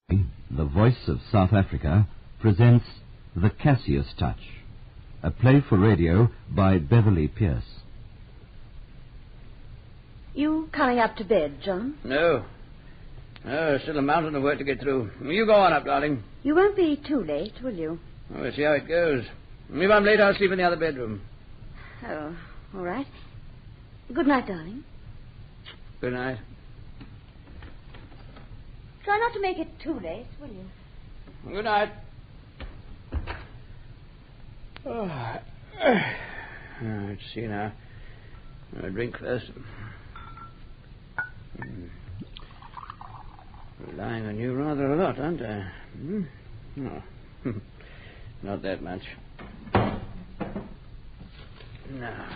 The Voice of South Africa presents The Cassius Touch, a play for radio by Beverly Pierce. You coming up to bed, John? No. No, still a mountain of work to get through. You go on up, darling. You won't be too late, will you? We'll see how it goes. If I'm late, I'll sleep in the other bedroom. Oh, all right. Good night, darling. Good night. Try not to make it too late, will you? Good night. Let's see now. I'll drink first. Relying on you rather a lot, aren't I? No. Not that much. Now,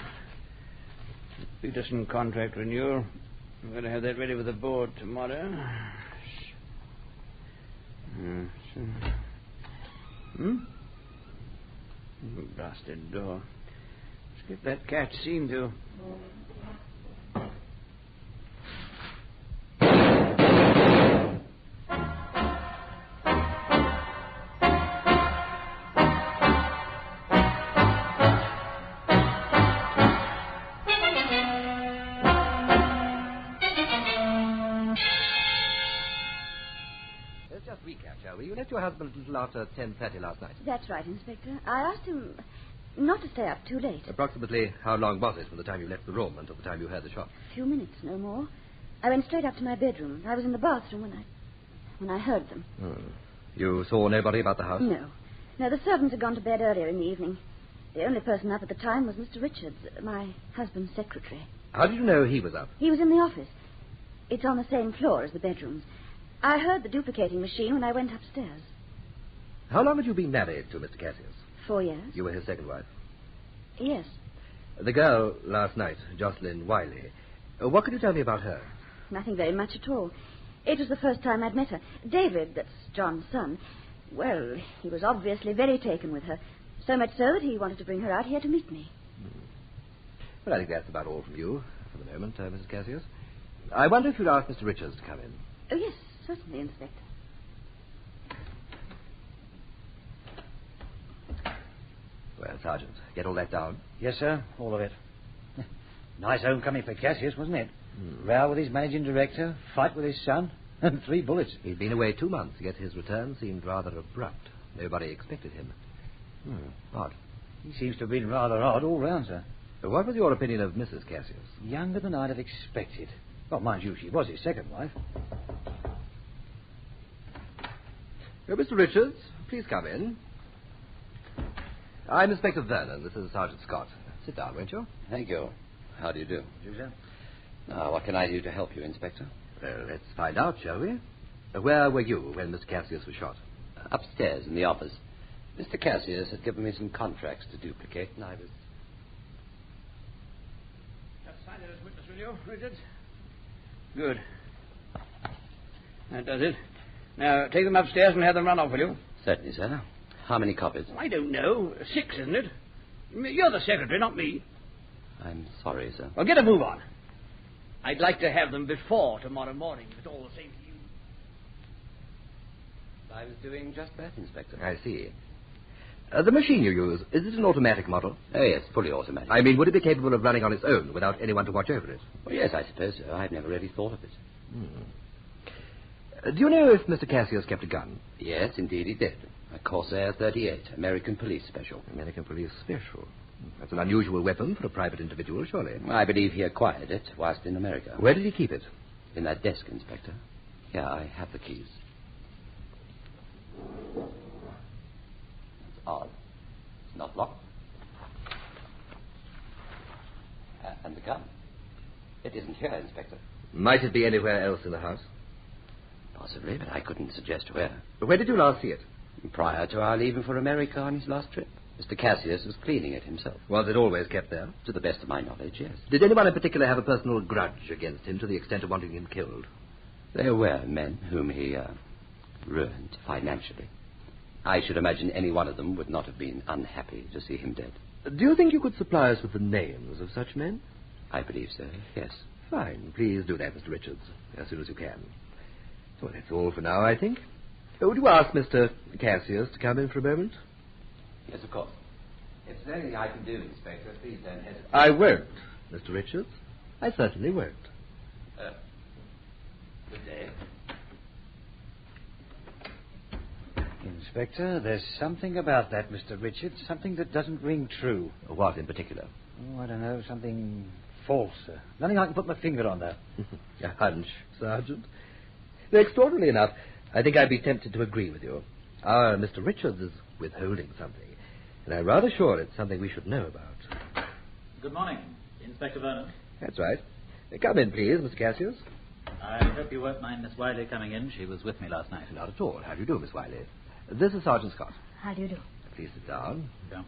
Peterson contract renewal. I'm going to have that ready with the board tomorrow. Blasted door. Let's get that cat seen to. Just recap, shall we? You left your husband a little after 10:30 last night. That's right, Inspector. I asked him not to stay up too late. Approximately how long was it from the time you left the room until the time you heard the shot? A few minutes, no more. I went straight up to my bedroom. I was in the bathroom when I heard them. You saw nobody about the house? No. No, the servants had gone to bed earlier in the evening. The only person up at the time was Mr. Richards, my husband's secretary. How did you know he was up? He was in the office. It's on the same floor as the bedrooms. I heard the duplicating machine when I went upstairs. How long had you been married to Mr. Cassius? 4 years. You were his second wife? Yes. The girl last night, Jocelyn Wiley. What could you tell me about her? Nothing very much at all. It was the first time I'd met her. David, that's John's son, well, he was obviously very taken with her. So much so that he wanted to bring her out here to meet me. Well, I think that's about all from you for the moment, Mrs. Cassius. I wonder if you'd ask Mr. Richards to come in. Oh, yes, certainly, Inspector. Well, Sergeant, get all that down. Yes, sir, all of it. Nice homecoming for Cassius, wasn't it? Row with his managing director, fight with his son, and 3 bullets. He'd been away 2 months, yet his return seemed rather abrupt. Nobody expected him. Odd. He seems to have been rather odd all round, sir. What was your opinion of Mrs. Cassius? Younger than I'd have expected. Well, mind you, she was his second wife. Mr. Richards, please come in. I'm Inspector Vernon. This is Sergeant Scott. Sit down, won't you? Thank you. How do you do? You, sir? Now, what can I do to help you, Inspector? Well, let's find out, shall we? Where were you when Mr. Cassius was shot? Upstairs in the office. Mr. Cassius had given me some contracts to duplicate, and I was... Just sign it as witness, will you, Richards? Good. That does it. Now, take them upstairs and have them run off, will you? Certainly, sir. How many copies? I don't know. 6, isn't it? You're the secretary, not me. I'm sorry, sir. Well, get a move on. I'd like to have them before tomorrow morning, if it's all the same to you. I was doing just that, Inspector. I see. The machine you use, is it an automatic model? Oh, yes, fully automatic. I mean, would it be capable of running on its own without anyone to watch over it? Well, yes, I suppose so. I've never really thought of it. Do you know if Mr. Cassius kept a gun? Yes, indeed he did. A Corsair 38, American Police Special. American Police Special. That's an unusual weapon for a private individual, surely. I believe he acquired it whilst in America. Where did he keep it? In that desk, Inspector. Here, I have the keys. That's odd. It's not locked. And the gun. It isn't here, Inspector. Might it be anywhere else in the house? Possibly, but I couldn't suggest where. Where did you last see it? Prior to our leaving for America on his last trip. Mr. Cassius was cleaning it himself. Was it always kept there? To the best of my knowledge, yes. Did anyone in particular have a personal grudge against him to the extent of wanting him killed? There were men whom he ruined financially. I should imagine any one of them would not have been unhappy to see him dead. Do you think you could supply us with the names of such men? I believe so, yes. Fine. Please do that, Mr. Richards, as soon as you can. Well, that's all for now, I think. Would you ask Mr. Cassius to come in for a moment? Yes, of course. If there's anything I can do, Inspector, please don't hesitate. I won't, Mr. Richards. I certainly won't. Good day. Inspector, there's something about that, Mr. Richards, something that doesn't ring true. What in particular? Oh, I don't know, something false. Nothing I can put my finger on, though. A hunch, Sergeant. Extraordinarily enough, I think I'd be tempted to agree with you. Our Mr. Richards is withholding something, and I'm rather sure it's something we should know about. Good morning, Inspector Vernon. That's right. Come in, please, Mr. Cassius. I hope you won't mind Miss Wiley coming in. She was with me last night. Not at all. How do you do, Miss Wiley? This is Sergeant Scott. How do you do? Please sit down. Yeah.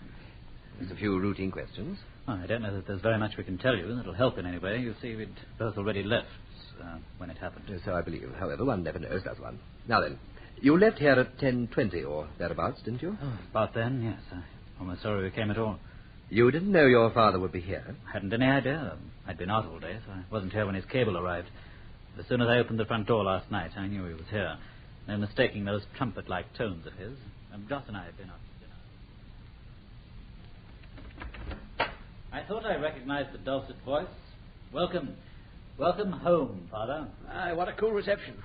Just a few routine questions. Oh, I don't know that there's very much we can tell you that'll help in any way. You see, we'd both already left when it happened. So I believe. However, one never knows, does one? Now then, you left here at 10:20 or thereabouts, didn't you? Oh, about then, yes. I'm almost sorry we came at all. You didn't know your father would be here? I hadn't any idea. I'd been out all day, so I wasn't here when his cable arrived. As soon as I opened the front door last night, I knew he was here. No mistaking those trumpet-like tones of his. Joss and I had been out to dinner. I thought I recognized the dulcet voice. Welcome. Welcome home, Father. Aye, what a cool reception.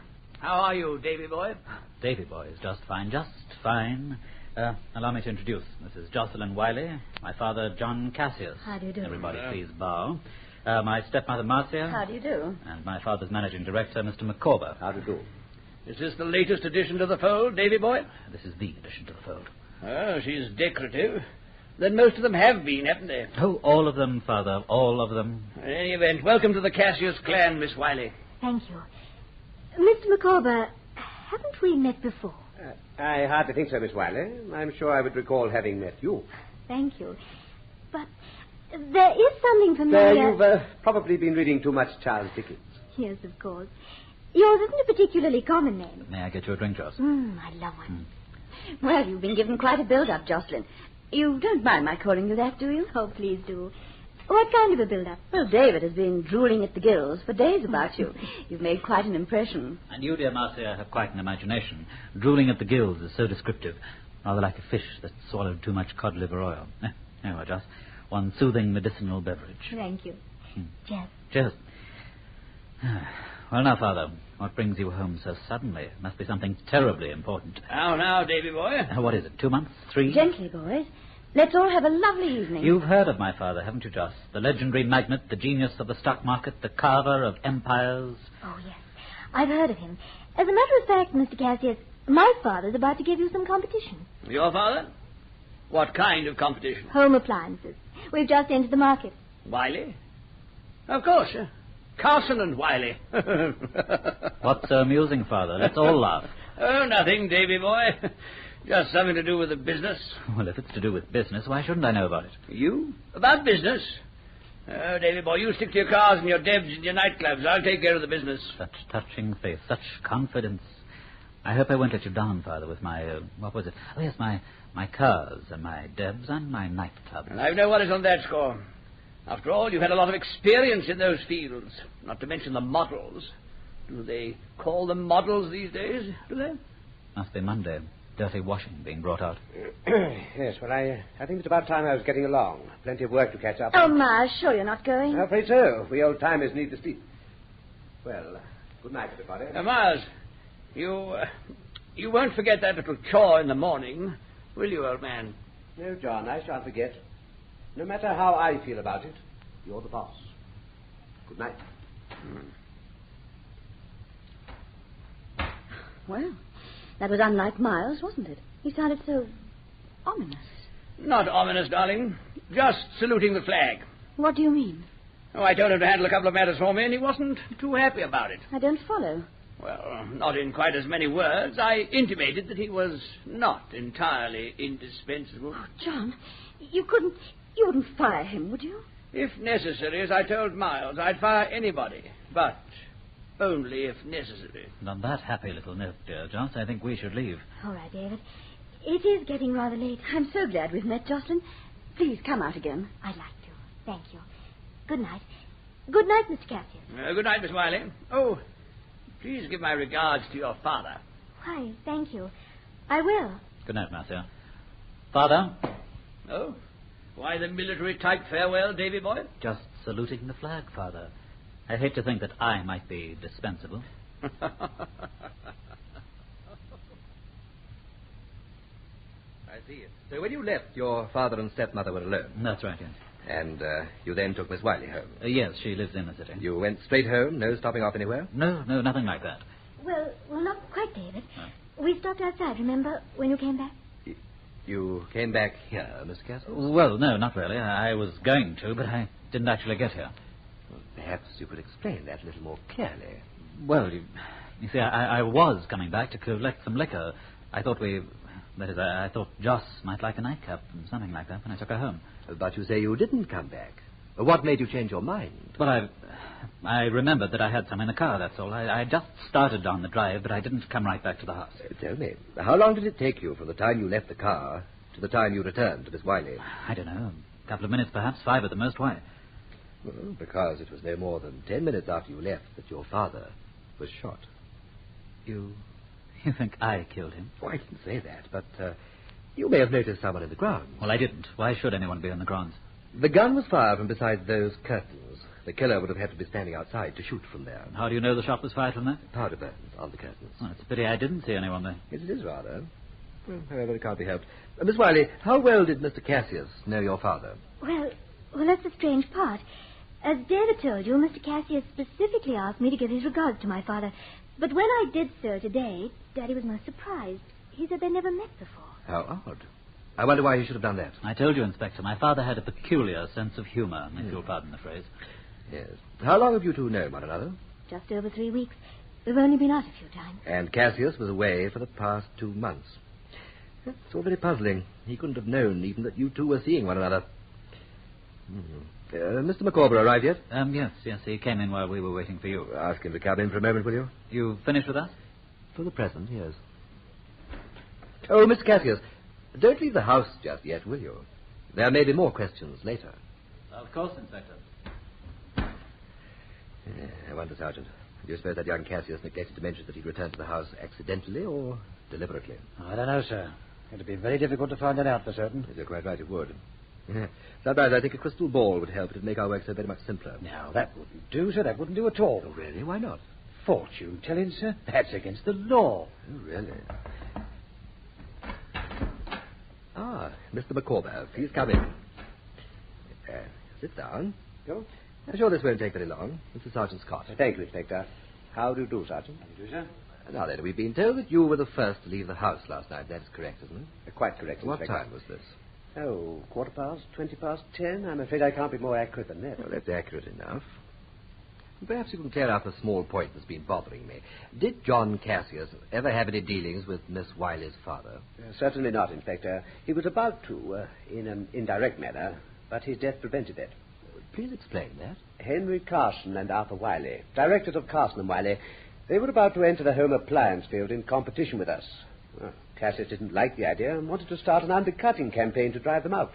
How are you, Davy boy? Davy boy is just fine, just fine. Allow me to introduce Mrs. Jocelyn Wiley, my father, John Cassius. How do you do? Everybody, please bow. My stepmother, Marcia. How do you do? And my father's managing director, Mr. Micawber. How do you do? Is this the latest addition to the fold, Davy boy? This is the addition to the fold. Oh, she's decorative. Then most of them have been, haven't they? Oh, all of them, Father, all of them. In any event, welcome to the Cassius clan, Miss Wiley. Thank you. Mr. Micawber, haven't we met before? I hardly think so, Miss Wiley. I'm sure I would recall having met you. Thank you. But there is something familiar... You've probably been reading too much Charles Dickens. Yes, of course. Yours isn't a particularly common name. May I get you a drink, Joss? I love one. Well, you've been given quite a build-up, Jocelyn. You don't mind my calling you that, do you? Oh, please do. What kind of a build-up? Well, David has been drooling at the gills for days about you. You've made quite an impression. And you, dear Marcia, have quite an imagination. Drooling at the gills is so descriptive. Rather like a fish that swallowed too much cod liver oil. Anyway, Joss, one soothing medicinal beverage. Thank you. Cheers. Cheers. Well, now, Father, what brings you home so suddenly? It must be something terribly important. Now, Davy boy. What is it, 2 months? 3? Gently, boys. Let's all have a lovely evening. You've heard of my father, haven't you, Joss? The legendary magnate, the genius of the stock market, the carver of empires. Oh, yes. I've heard of him. As a matter of fact, Mr. Cassius, my father's about to give you some competition. Your father? What kind of competition? Home appliances. We've just entered the market. Wiley? Of course. Carson and Wiley. What's so amusing, Father? Let's all laugh. Oh, nothing, Davy boy. Just something to do with the business. Well, if it's to do with business, why shouldn't I know about it? You? About business? Oh, Davy boy, you stick to your cars and your debs and your nightclubs. I'll take care of the business. Such touching faith, such confidence. I hope I won't let you down, Father, with my, what was it? Oh, yes, my cars and my debs and my nightclubs. And I've no worries on that score. After all, you've had a lot of experience in those fields, not to mention the models. Do they call them models these days, do they? Must be Monday. Dirty washing being brought out. Yes, well, I think it's about time I was getting along. Plenty of work to catch up Oh, on. Ma, sure you're not going? I'm afraid so. We old timers need to sleep. Well, good night, everybody. Miles, you won't forget that little chore in the morning, will you, old man? No, John, I shan't forget. No matter how I feel about it, you're the boss. Good night. Well, that was unlike Miles, wasn't it? He sounded so ominous. Not ominous, darling. Just saluting the flag. What do you mean? Oh, I told him to handle a couple of matters for me, and he wasn't too happy about it. I don't follow. Well, not in quite as many words. I intimated that he was not entirely indispensable. Oh, John, you wouldn't fire him, would you? If necessary, as I told Miles, I'd fire anybody, but only if necessary. And on that happy little note, dear Joss, I think we should leave. All right, David. It is getting rather late. I'm so glad we've met, Jocelyn. Please come out again. I'd like to. Thank you. Good night. Good night, Mr. Cassius. Good night, Miss Wiley. Oh, please give my regards to your father. Why, thank you. I will. Good night, Marcia. Father? Oh? Why the military-type farewell, Davy boy? Just saluting the flag, Father. I hate to think that I might be dispensable. I see. So when you left, your father and stepmother were alone. That's right, yes. And you then took Miss Wiley home. Yes, she lives in the city. You went straight home, no stopping off anywhere? No, nothing like that. Well, not quite, David. We stopped outside, remember, when you came back? You came back here, Miss Castle? Well, no, not really. I was going to, but I didn't actually get here. Well, perhaps you could explain that a little more clearly. Well, you see, I was coming back to collect some liquor. I thought I thought Joss might like a nightcap and something like that when I took her home. But you say you didn't come back. What made you change your mind? Well, I remembered that I had some in the car, that's all. I just started on the drive, but I didn't come right back to the house. Tell me, how long did it take you from the time you left the car to the time you returned to Miss Wiley? I don't know, a couple of minutes perhaps, 5 at the most. Why? Well, because it was no more than 10 minutes after you left that your father was shot. You think I killed him? Oh, I didn't say that, but you may have noticed someone in the grounds. Well, I didn't. Why should anyone be on the grounds? The gun was fired from beside those curtains. The killer would have had to be standing outside to shoot from there. How do you know the shot was fired from there? Powder burns on the curtains. Oh, it's a pity I didn't see anyone there. Yes, it is rather. Well, however, it can't be helped. Miss Wiley, how well did Mr. Cassius know your father? Well, that's the strange part. As David told you, Mr. Cassius specifically asked me to give his regards to my father. But when I did so today, Daddy was most surprised. He said they never met before. How odd. I wonder why he should have done that. I told you, Inspector, my father had a peculiar sense of humor, if you'll pardon the phrase. Yes. How long have you two known one another? Just over 3 weeks. We've only been out a few times. And Cassius was away for the past 2 months. It's all very puzzling. He couldn't have known even that you two were seeing one another. Mr. Micawber arrived yet? Yes, he came in while we were waiting for you. Ask him to come in for a moment, will you? You finished with us? For the present, yes. Oh, Mr. Cassius, don't leave the house just yet, will you? There may be more questions later. Of course, Inspector. I wonder, Sergeant, do you suppose that young Cassius neglected to mention that he'd returned to the house accidentally or deliberately? I don't know, sir. It'd be very difficult to find that out for certain. Yes, you're quite right, it would. Sometimes I think a crystal ball would help. It'd make our work so very much simpler. Now, that wouldn't do, sir. That wouldn't do at all. Oh, really? Why not? Fortune telling, sir? That's against the law. Oh, really? Ah, Mr. Micawber, please come in. Sit down. Go. I'm sure this won't take very long. Mr. Sergeant Scott. Thank you, Inspector. How do you do, Sergeant? How do you do, sir? Now then, we've been told that you were the first to leave the house last night. That is correct, isn't it? Quite correct, What Inspector. time was this? Oh, 10:15. I'm afraid I can't be more accurate than that. Well, that's accurate enough. Perhaps you can clear up a small point that's been bothering me. Did John Cassius ever have any dealings with Miss Wiley's father? Certainly not, Inspector. He was about to, in an indirect manner, but his death prevented that. Please explain that. Henry Carson and Arthur Wiley, directors of Carson and Wiley, they were about to enter the home appliance field in competition with us. Well, Cassius didn't like the idea and wanted to start an undercutting campaign to drive them out.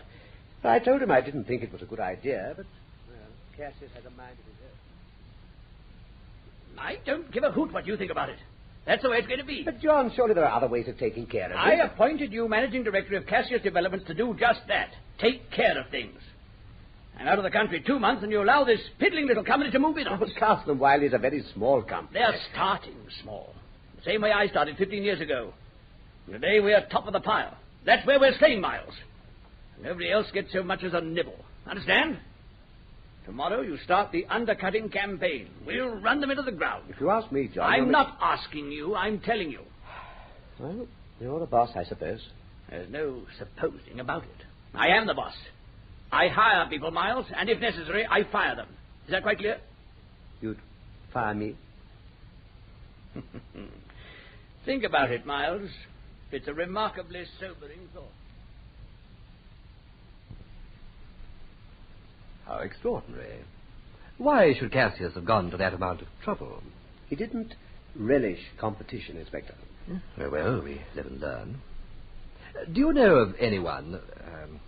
I told him I didn't think it was a good idea, but, well, Cassius has a mind of his own. I don't give a hoot what you think about it. That's the way it's going to be. But, John, surely there are other ways of taking care of I it. appointed you managing director of Cassius Developments to do just that. Take care of things. I'm out of the country 2 months, and you allow this piddling little company to move in on Oh, us. Carson and Wiley is a very small company. They're starting small. The same way I started 15 years ago. And today we're top of the pile. That's where we're staying, Miles. Nobody else gets so much as a nibble. Understand? Tomorrow you start the undercutting campaign. We'll run them into the ground. If you ask me, John... I'm not asking you, I'm telling you. Well, you're the boss, I suppose. There's no supposing about it. I am the boss. I hire people, Miles, and if necessary, I fire them. Is that quite clear? You'd fire me? Think about it, Miles. It's a remarkably sobering thought. How extraordinary. Why should Cassius have gone to that amount of trouble? He didn't relish competition, Inspector. Well, we live and learn. Do you know of anyone,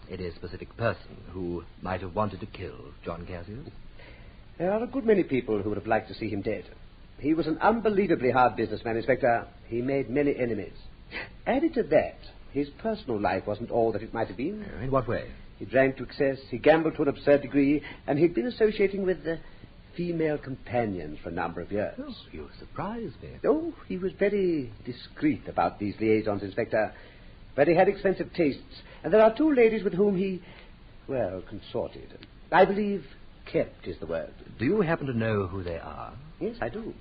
any specific person, who might have wanted to kill John Cassius? There are a good many people who would have liked to see him dead. He was an unbelievably hard businessman, Inspector. He made many enemies. Added to that, his personal life wasn't all that it might have been. In what way? He drank to excess, he gambled to an absurd degree, and he'd been associating with female companions for a number of years. Oh, you surprise me. Oh, he was very discreet about these liaisons, Inspector. But he had expensive tastes, and there are two ladies with whom he, consorted. I believe kept is the word. Do you happen to know who they are? Yes, I do.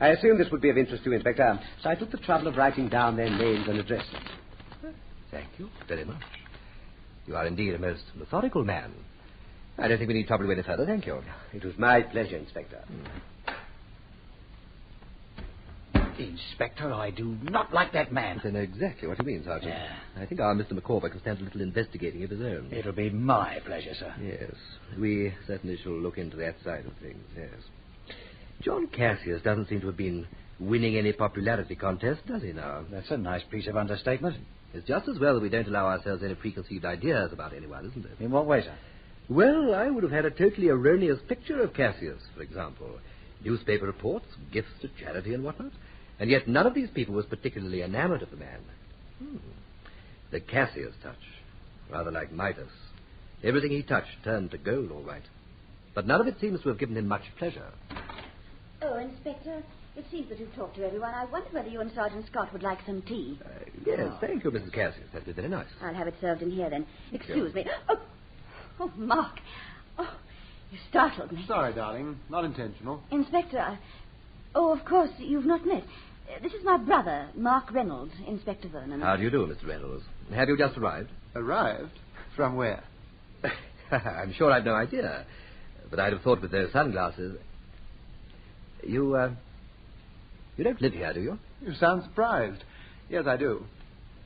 I assume this would be of interest to you, Inspector, so I took the trouble of writing down their names and addresses. Thank you very much. You are indeed a most methodical man. I don't think we need trouble you any further, thank you. It was my pleasure, Inspector. Inspector, I do not like that man. I know exactly what you mean, Sergeant. Yeah. I think our Mr. McCorber can stand a little investigating of his own. It'll be my pleasure, sir. Yes, we certainly shall look into that side of things, yes. John Cassius doesn't seem to have been winning any popularity contest, does he now? That's a nice piece of understatement. It's just as well that we don't allow ourselves any preconceived ideas about anyone, isn't it? In what way, sir? Well, I would have had a totally erroneous picture of Cassius, for example. Newspaper reports, gifts to charity and whatnot. And yet none of these people was particularly enamored of the man. The Cassius touch. Rather like Midas. Everything he touched turned to gold, all right. But none of it seems to have given him much pleasure. Oh, Inspector, it seems that you've talked to everyone. I wonder whether you and Sergeant Scott would like some tea. Yes, thank you, Mrs. Cassius. That'd be very nice. I'll have it served in here, then. Excuse me. Oh, Mark. Oh, you startled me. Sorry, darling. Not intentional. Inspector, of course, you've not met. This is my brother, Mark Reynolds, Inspector Vernon. How do you do, Mr. Reynolds? Have you just arrived? Arrived? From where? I'm sure I've no idea. But I'd have thought with those sunglasses... You don't live here, do you? You sound surprised. Yes, I do.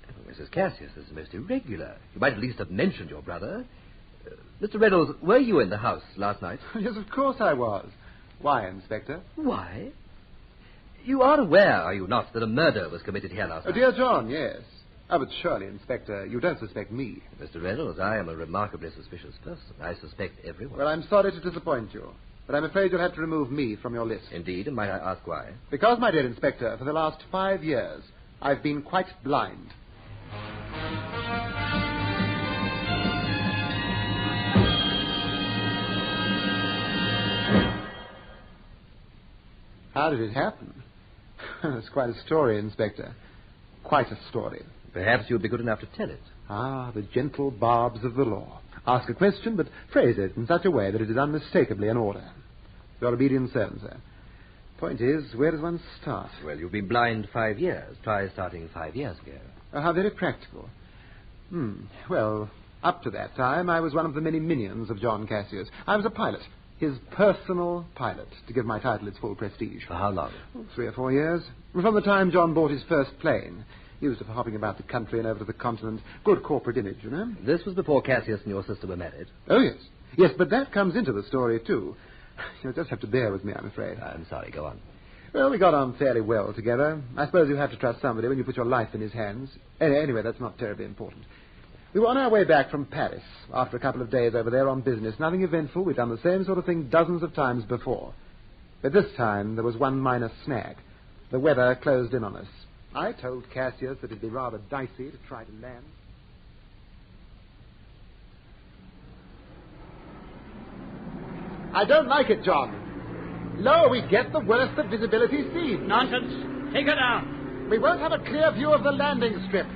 Oh, Mrs. Cassius, this is most irregular. You might at least have mentioned your brother. Mr. Reynolds, were you in the house last night? Yes, of course I was. Why, Inspector? Why? You are aware, are you not, that a murder was committed here last night? Dear John, yes. Oh, but surely, Inspector, you don't suspect me. Mr. Reynolds, I am a remarkably suspicious person. I suspect everyone. Well, I'm sorry to disappoint you, but I'm afraid you'll have to remove me from your list. Indeed, and might I ask why? Because, my dear Inspector, for the last 5 years, I've been quite blind. How did it happen? It's quite a story, Inspector. Quite a story. Perhaps you would be good enough to tell it. Ah, the gentle barbs of the law. Ask a question, but phrase it in such a way that it is unmistakably an order. Your obedient servant, sir. Point is, where does one start? Well, you've been blind 5 years. Try starting 5 years ago. How very practical. Well, up to that time, I was one of the many minions of John Cassius. I was a pilot. His personal pilot, to give my title its full prestige. For how long? 3 or 4 years. From the time John bought his first plane. Used it for hopping about the country and over to the continent. Good corporate image, you know. This was before Cassius and your sister were married. Oh, yes. Yes, but that comes into the story, too. You'll just have to bear with me, I'm afraid. I'm sorry, go on. Well, we got on fairly well together. I suppose you have to trust somebody when you put your life in his hands. Anyway, that's not terribly important. We were on our way back from Paris after a couple of days over there on business. Nothing eventful. We'd done the same sort of thing dozens of times before. But this time there was one minor snag. The weather closed in on us. I told Cassius that it'd be rather dicey to try to land. I don't like it, John. Lower we get, the worse the visibility seems. Nonsense. Take her down. We won't have a clear view of the landing strip.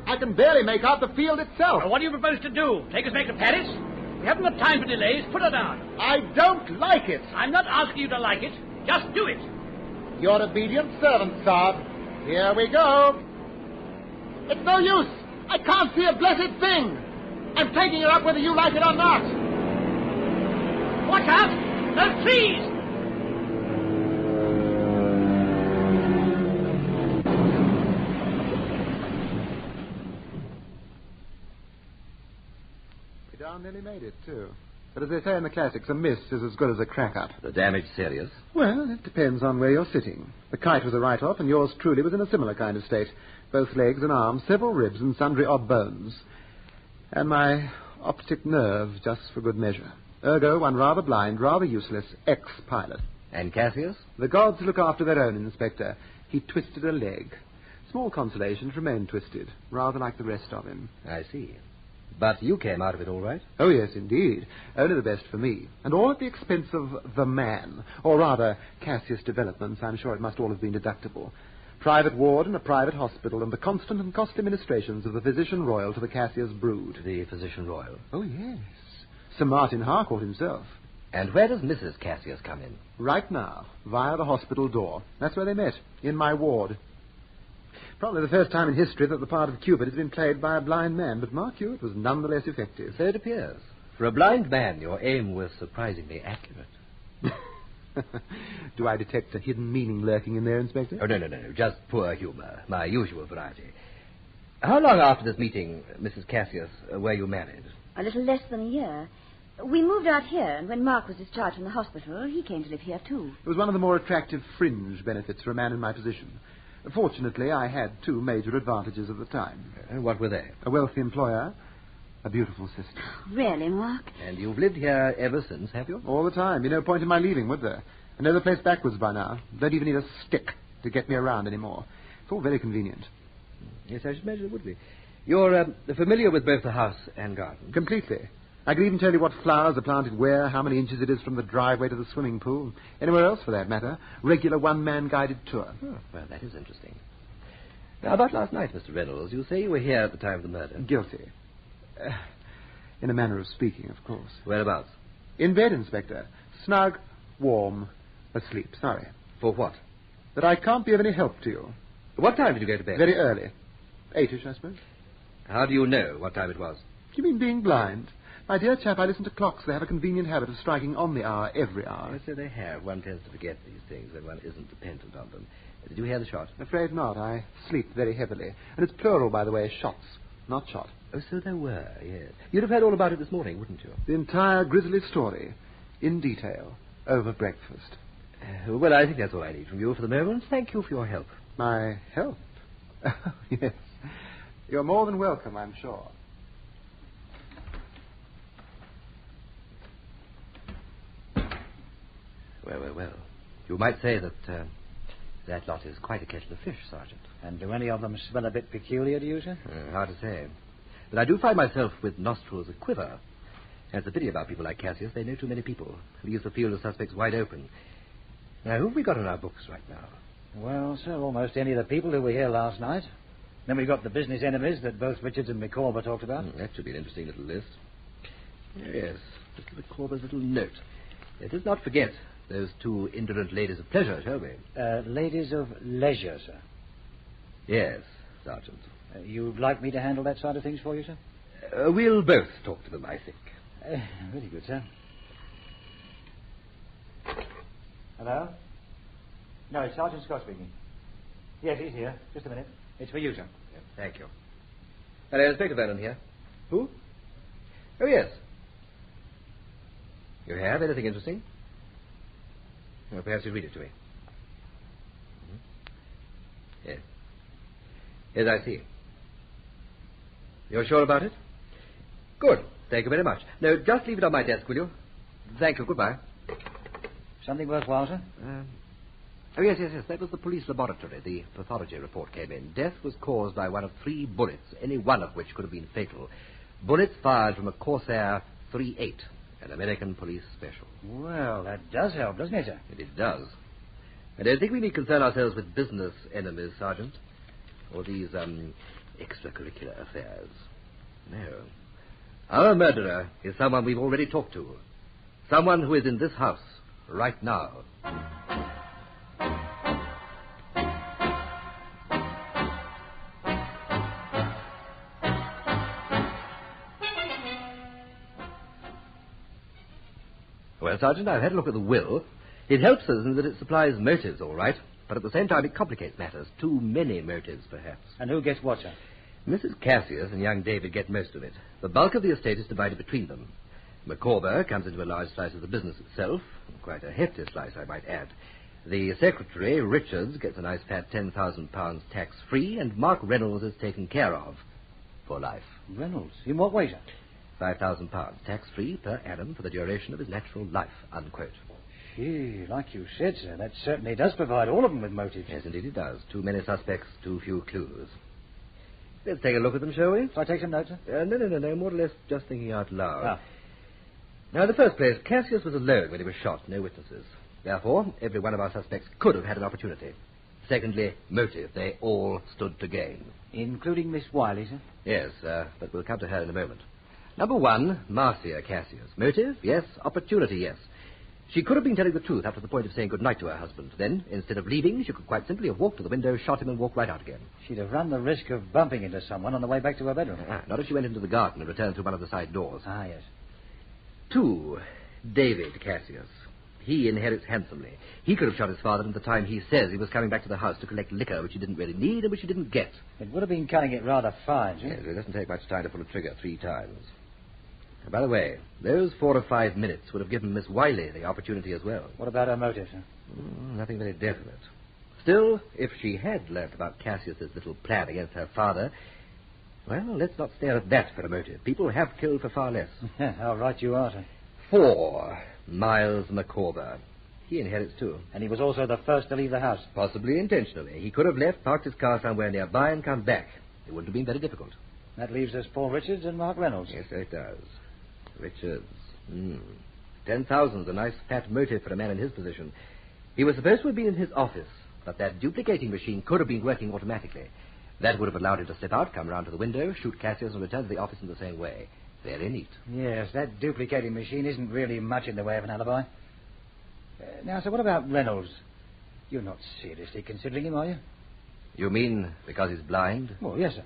I can barely make out the field itself. Well, what do you propose to do? Take us back to Paris? We haven't got time for delays. Put her down. I don't like it. I'm not asking you to like it. Just do it. Your obedient servant, Saab. Here we go. It's no use. I can't see a blessed thing. I'm taking it up whether you like it or not. Watch out! Those trees! We darn nearly made it, too. But as they say in the classics, a miss is as good as a crack-up. The damage serious? Well, it depends on where you're sitting. The kite was a write-off, and yours truly was in a similar kind of state. Both legs and arms, several ribs, and sundry odd bones. And my optic nerve, just for good measure. Ergo, one rather blind, rather useless ex-pilot. And Cassius? The gods look after their own, Inspector. He twisted a leg. Small consolation to remain twisted, rather like the rest of him. I see. But you came out of it all right? Oh, yes, indeed. Only the best for me. And all at the expense of the man. Or rather, Cassius Developments. I'm sure it must all have been deductible. Private ward and a private hospital, and the constant and costly ministrations of the Physician Royal to the Cassius brood. The Physician Royal? Oh, yes. Sir Martin Harcourt himself. And where does Mrs. Cassius come in? Right now, via the hospital door. That's where they met, in my ward. Probably the first time in history that the part of Cupid has been played by a blind man, but mark you, it was none the less effective. So it appears. For a blind man, your aim was surprisingly accurate. Do I detect a hidden meaning lurking in there, Inspector? Oh, no. Just poor humor. My usual variety. How long after this meeting, Mrs. Cassius, were you married? A little less than a year. We moved out here, and when Mark was discharged from the hospital, he came to live here, too. It was one of the more attractive fringe benefits for a man in my position. Fortunately, I had two major advantages at the time. What were they? A wealthy employer, a beautiful sister. Really, Mark? And you've lived here ever since, have you? All the time. Be no point in my leaving, would there? I know the place backwards by now. Don't even need a stick to get me around anymore. It's all very convenient. Yes, I should imagine it would be. You're familiar with both the house and garden? Completely. I could even tell you what flowers are planted where, how many inches it is from the driveway to the swimming pool. Anywhere else, for that matter. Regular one-man guided tour. Oh, well, that is interesting. Now, about last night, Mr. Reynolds, you say you were here at the time of the murder. Guilty. In a manner of speaking, of course. Whereabouts? In bed, Inspector. Snug, warm, asleep. Sorry. For what? That I can't be of any help to you. What time did you go to bed? Very early. 8-ish, I suppose. How do you know what time it was? Do you mean being blind? My dear chap, I listen to clocks. They have a convenient habit of striking on the hour every hour. Yes, so they have. One tends to forget these things when one isn't dependent on them. Did you hear the shot? Afraid not. I sleep very heavily. And it's plural, by the way, shots, not shot. Oh, so there were, yes. You'd have heard all about it this morning, wouldn't you? The entire grisly story, in detail, over breakfast. Well, I think that's all I need from you for the moment. Thank you for your help. My help? Yes. You're more than welcome, I'm sure. Well. You might say that that lot is quite a kettle of fish, Sergeant. And do any of them smell a bit peculiar to you, sir? Hard to say. But I do find myself with nostrils a quiver. That's the pity about people like Cassius. They know too many people. Leaves the field of suspects wide open. Now, who have we got on our books right now? Well, sir, almost any of the people who were here last night. Then we've got the business enemies that both Richards and Micawber talked about. That should be an interesting little list. Yes, Mr. Micawber's little note. Let us not forget those two indolent ladies of pleasure, shall we? Ladies of leisure, sir. Yes, Sergeant. You'd like me to handle that side of things for you, sir? We'll both talk to them, I think. Very good, sir. Hello? No, it's Sergeant Scott speaking. Yes, he's here. Just a minute. It's for you, sir. Yeah, thank you. Hello, Inspector Vernon here. Who? Oh, yes. You have anything interesting? Well, perhaps you read it to me. Mm-hmm. Yes. Yes, I see. You're sure about it? Good. Thank you very much. No, just leave it on my desk, will you? Thank you. Goodbye. Something worthwhile, sir? Oh, yes. That was the police laboratory. The pathology report came in. Death was caused by one of 3 bullets, any one of which could have been fatal. Bullets fired from a Corsair .38, an American police special. Well, that does help, doesn't it, sir? It does. I don't think we need concern ourselves with business enemies, Sergeant, or these, extracurricular affairs. No. Our murderer is someone we've already talked to. Someone who is in this house right now. Well, Sergeant, I've had a look at the will. It helps us in that it supplies motives, all right, but at the same time it complicates matters. Too many motives, perhaps. And who gets what, sir? Mrs. Cassius and young David get most of it. The bulk of the estate is divided between them. Micawber comes into a large slice of the business itself, quite a hefty slice, I might add. The secretary, Richards, gets a nice fat £10,000 tax-free, and Mark Reynolds is taken care of for life. Reynolds? In what way, sir? £5,000 tax-free per annum for the duration of his natural life, unquote. Gee, like you said, sir, that certainly does provide all of them with motives. Yes, indeed it does. Too many suspects, too few clues. Let's take a look at them, shall we? Shall I take some notes, sir? No. More or less just thinking out loud. Ah. Now, in the first place, Cassius was alone when he was shot. No witnesses. Therefore, every one of our suspects could have had an opportunity. Secondly, motive. They all stood to gain. Including Miss Wiley, sir? Yes, but we'll come to her in a moment. Number one, Marcia Cassius. Motive? Yes. Opportunity? Yes. She could have been telling the truth up to the point of saying goodnight to her husband. Then, instead of leaving, she could quite simply have walked to the window, shot him, and walked right out again. She'd have run the risk of bumping into someone on the way back to her bedroom. Not if she went into the garden and returned through one of the side doors. Ah, yes. 2, David Cassius. He inherits handsomely. He could have shot his father at the time he says he was coming back to the house to collect liquor which he didn't really need and which he didn't get. It would have been cutting it rather fine, sir. Yes, it doesn't take much time to pull a trigger 3 times. And by the way, those 4 or 5 minutes would have given Miss Wiley the opportunity as well. What about her motive, sir? Nothing very definite. Still, if she had learnt about Cassius's little plan against her father, well, let's not stare at that for a motive. People have killed for far less. How right you are, sir. 4, Miles Micawber. He inherits too. And he was also the first to leave the house. Possibly intentionally. He could have left, parked his car somewhere nearby, and come back. It wouldn't have been very difficult. That leaves us Paul Richards and Mark Reynolds. Yes, it does. Richards. 10,000's a nice fat motive for a man in his position. He was supposed to have been in his office, but that duplicating machine could have been working automatically. That would have allowed him to slip out, come round to the window, shoot Cassius, and return to the office in the same way. Very neat. Yes, that duplicating machine isn't really much in the way of an alibi. Now, sir, what about Reynolds? You're not seriously considering him, are you? You mean because he's blind? Oh, yes, sir.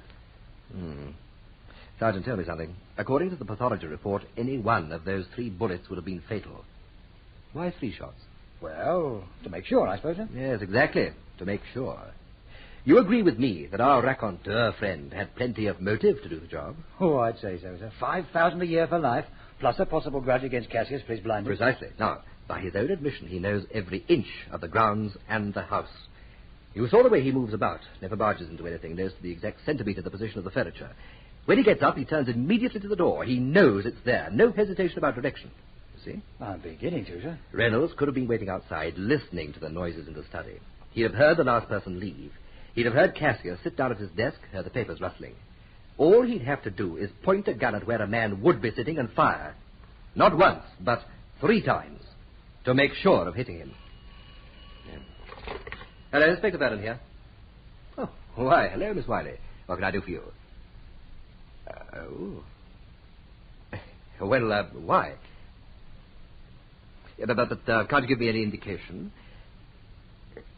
Sergeant, tell me something. According to the pathology report, any one of those 3 bullets would have been fatal. Why 3 shots? Well, to make sure, I suppose, sir. Yes, exactly. To make sure. You agree with me that our raconteur friend had plenty of motive to do the job? Oh, I'd say so, sir. 5,000 a year for life, plus a possible grudge against Cassius for his blindness. Precisely. Now, by his own admission, he knows every inch of the grounds and the house. You saw the way he moves about, never barges into anything, knows to the exact centimetre the position of the furniture. When he gets up, he turns immediately to the door. He knows it's there. No hesitation about direction. You see? I'm beginning to, sir. Reynolds could have been waiting outside, listening to the noises in the study. He'd have heard the last person leave. He'd have heard Cassius sit down at his desk, heard the papers rustling. All he'd have to do is point a gun at where a man would be sitting and fire. Not once, but 3 times, to make sure of hitting him. Yeah. Hello, Inspector Barron here. Oh, why, hello, Miss Wiley. What can I do for you? Well, why? Yeah, but can't you give me any indication?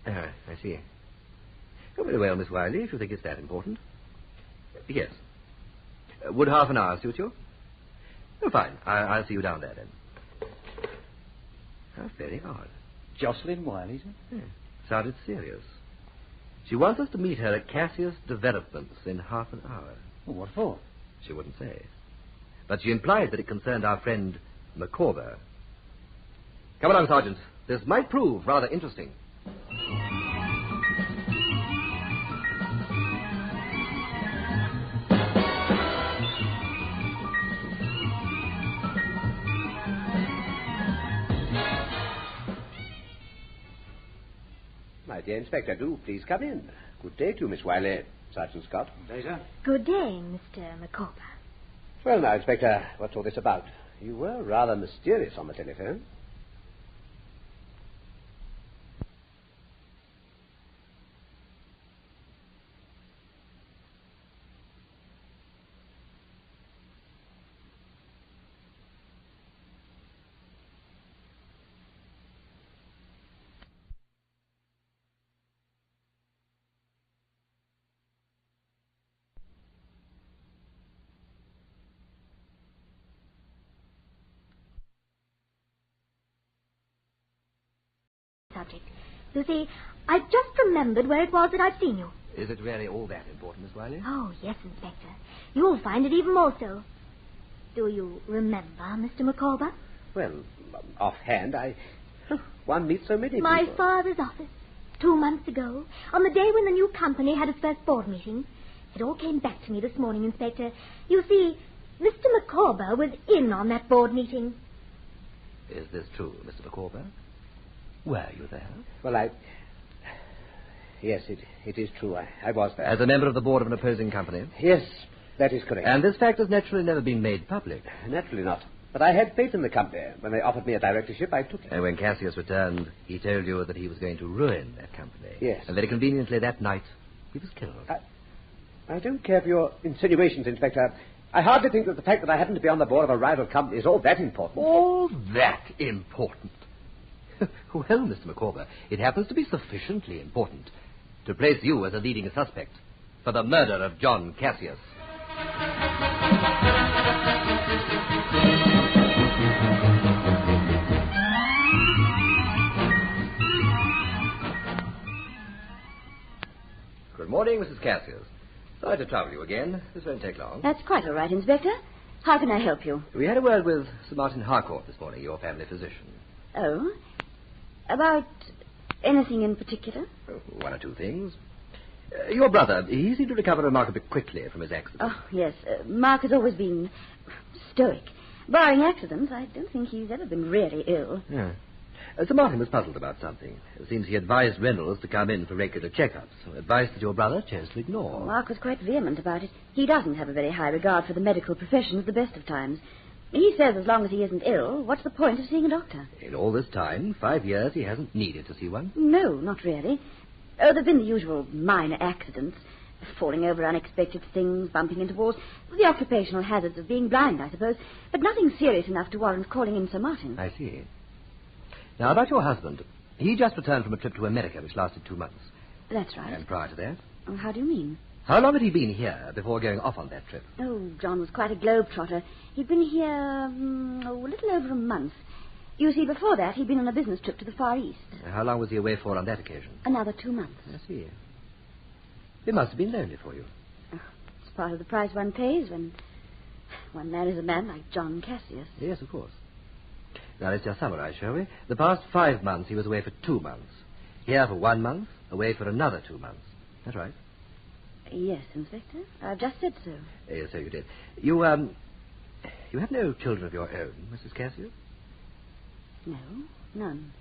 I see. Oh, very well, Miss Wiley, if you think it's that important. Yes. Would half an hour suit you? Oh, fine. I'll see you down there, then. How very odd. Jocelyn Wiley, sir? Yeah. Sounded serious. She wants us to meet her at Cassius Developments in half an hour. Well, what for? She wouldn't say. But she implied that it concerned our friend Micawber. Come along, Sergeant. This might prove rather interesting. My dear Inspector, do please come in. Good day to you, Miss Wiley. Sergeant Scott. Good day, sir. Good day, Mr. Micawber. Well, now, Inspector, what's all this about? You were rather mysterious on the telephone. Subject. You see, I just remembered where it was that I'd seen you. Is it really all that important, Miss Wiley? Oh, yes, Inspector. You'll find it even more so. Do you remember, Mr. Micawber? Well, offhand, one meets so many My people. father's office, 2 months ago, on the day when the new company had its first board meeting. It all came back to me this morning, Inspector. You see, Mr. Micawber was in on that board meeting. Is this true, Mr. Micawber? Were you there? Well, Yes, it is true. I was there. As a member of the board of an opposing company? Yes, that is correct. And this fact has naturally never been made public? Naturally not. But I had faith in the company. When they offered me a directorship, I took it. And when Cassius returned, he told you that he was going to ruin that company. Yes. And very conveniently that night, he was killed. I don't care for your insinuations, Inspector. I hardly think that the fact that I happen to be on the board of a rival company is all that important. All that important? Well, Mr. Micawber, it happens to be sufficiently important to place you as a leading suspect for the murder of John Cassius. Good morning, Mrs. Cassius. Sorry to trouble you again. This won't take long. That's quite all right, Inspector. How can I help you? We had a word with Sir Martin Harcourt this morning, your family physician. Oh? About anything in particular? One or two things. Your brother, he seemed to recover remarkably quickly from his accident. Oh, yes. Mark has always been stoic. Barring accidents, I don't think he's ever been really ill. Yeah. Sir Martin was puzzled about something. It seems he advised Reynolds to come in for regular checkups, advice that your brother chose to ignore. Mark was quite vehement about it. He doesn't have a very high regard for the medical profession at the best of times. He says as long as he isn't ill, what's the point of seeing a doctor? In all this time, 5 years, he hasn't needed to see one. No, not really. Oh, there have been the usual minor accidents. Falling over unexpected things, bumping into walls. The occupational hazards of being blind, I suppose. But nothing serious enough to warrant calling in Sir Martin. I see. Now, about your husband. He just returned from a trip to America, which lasted 2 months. That's right. And prior to that? Oh, how do you mean? How long had he been here before going off on that trip? Oh, John was quite a globetrotter. He'd been here, a little over a month. You see, before that, he'd been on a business trip to the Far East. How long was he away for on that occasion? Another 2 months. I see. It must have been lonely for you. Oh, it's part of the price one pays when one marries a man like John Cassius. Yes, of course. Now, let's just summarize, shall we? The past 5 months, he was away for 2 months. Here for 1 month, away for another 2 months. That's right. Yes, Inspector. I've just said so. Yes, so you did. You have no children of your own, Mrs. Cassius? No, none.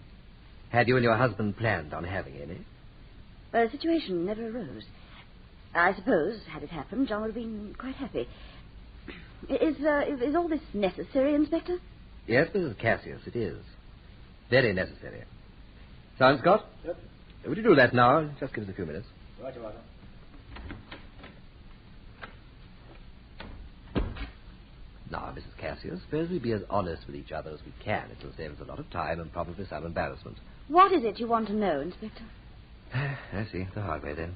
Had you and your husband planned on having any? Well, the situation never arose. I suppose, had it happened, John would have been quite happy. Is all this necessary, Inspector? Yes, Mrs. Cassius, it is. Very necessary. Sergeant Scott? Yep. Would you do that now? Just give us a few minutes. Right, Your Honor. Now, Mrs. Cassius, suppose we be as honest with each other as we can. It will save us a lot of time and probably some embarrassment. What is it you want to know, Inspector? I see. The hard way, then.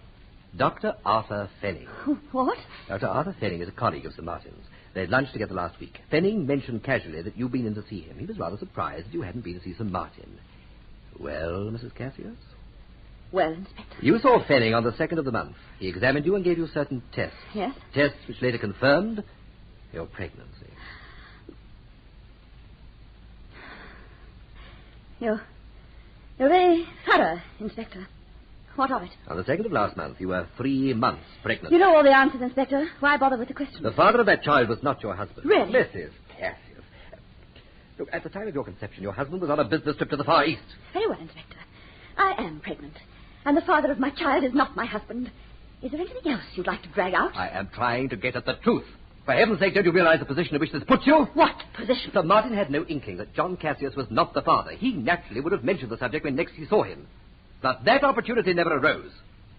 Dr. Arthur Fenning. What? Dr. Arthur Fenning is a colleague of Sir Martin's. They had lunched together last week. Fenning mentioned casually that you'd been in to see him. He was rather surprised that you hadn't been to see Sir Martin. Well, Mrs. Cassius? Well, Inspector. You saw Fenning on the 2nd of the month. He examined you and gave you certain tests. Yes? Tests which later confirmed your pregnancy. You're very thorough, Inspector. What of it? On the 2nd of last month, you were 3 months pregnant. You know all the answers, Inspector. Why bother with the questions? The father of that child was not your husband. Really? Mrs. Cassius. Look, at the time of your conception, your husband was on a business trip to the Far East. Very well, Inspector. I am pregnant. And the father of my child is not my husband. Is there anything else you'd like to drag out? I am trying to get at the truth. For heaven's sake, don't you realize the position in which this puts you? What position? Sir Martin had no inkling that John Cassius was not the father. He naturally would have mentioned the subject when next he saw him. But that opportunity never arose.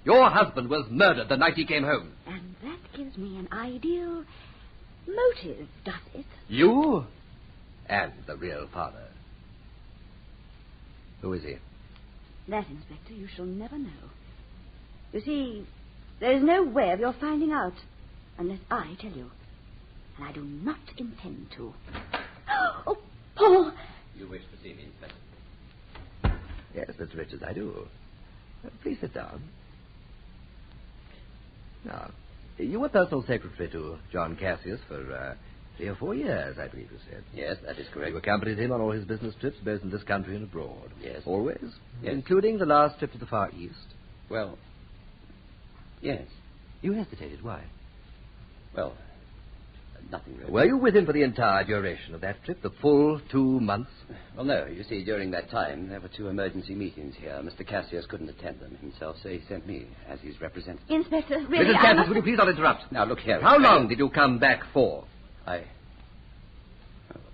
Your husband was murdered the night he came home. And that gives me an ideal motive, does it? You and the real father. Who is he? That, Inspector, you shall never know. You see, there is no way of your finding out unless I tell you. And I do not intend to. Oh, Paul! You wish to see me, Inspector? Yes, Mr. Richards, I do. Please sit down. Now, you were personal secretary to John Cassius for 3 or 4 years, I believe you said. Yes, that is correct. You accompanied him on all his business trips, both in this country and abroad. Yes. Always? Yes. Including the last trip to the Far East? Well, yes. You hesitated. Why? Well, nothing really. Were you with him for the entire duration of that trip, the full 2 months? Well, no. You see, during that time, there were 2 emergency meetings here. Mr. Cassius couldn't attend them himself, so he sent me as his representative. Inspector, really, Mrs. Cassius, will you please not interrupt? Now, look here. How long did you come back for?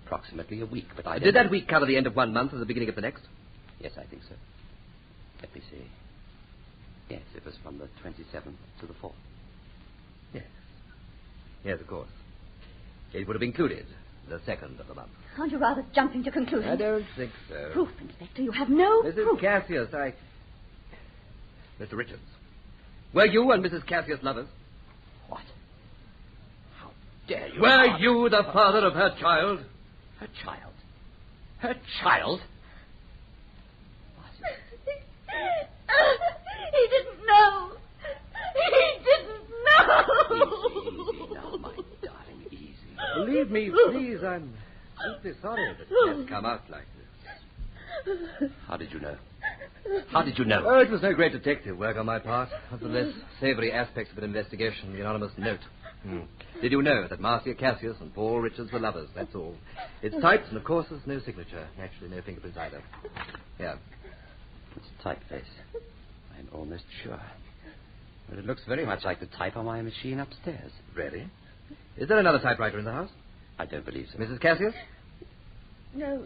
Approximately a week, but I Did that week cover the end of 1 month and the beginning of the next? Yes, I think so. Let me see. Yes, it was from the 27th to the 4th. Yes. Yes, of course. It would have included the 2nd of the month. Aren't you rather jumping to conclusions? I don't think so. Proof, Inspector. You have no Mrs. proof. Cassius, Mr. Richards, were you and Mrs. Cassius lovers? What? How dare you? Were you the father of her child? Her child? Her child? He didn't know. He didn't know. Easy now, my darling, easy. Believe me, please, I'm deeply sorry that it has come out like this. How did you know? How did you know? Oh, it was no great detective work on my part. Of the less savory aspects of an investigation, the anonymous note. Did you know that Marcia Cassius and Paul Richards were lovers? That's all. It's typed, and of course there's no signature. Naturally, no fingerprints either. Here. It's typeface. I'm almost sure. But it looks very much like the type on my machine upstairs. Really? Is there another typewriter in the house? I don't believe so. Mrs. Cassius? No,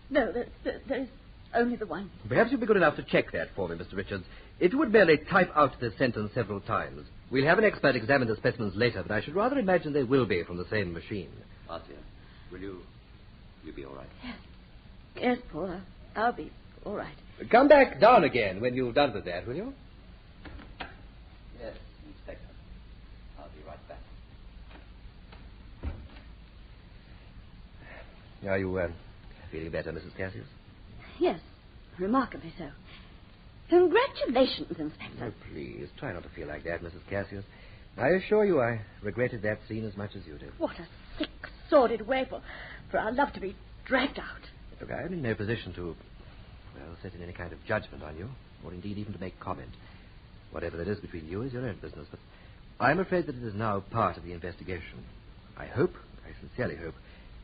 there's only the one. Perhaps you'll be good enough to check that for me, Mr. Richards. If you would merely type out this sentence several times. We'll have an expert examine the specimens later, but I should rather imagine they will be from the same machine. Marcia, will you be all right? Yes, Paul, I'll be all right. Come back down again when you've done with that, will you? Yes, Inspector. I'll be right back. Are you feeling better, Mrs. Cassius? Yes, remarkably so. Congratulations, Inspector. Oh, please, try not to feel like that, Mrs. Cassius. I assure you I regretted that scene as much as you do. What a sick, sordid way for our love to be dragged out. Look, I'm in no position to, set in any kind of judgment on you, or indeed even to make comment. Whatever that is between you is your own business, but I'm afraid that it is now part of the investigation. I sincerely hope,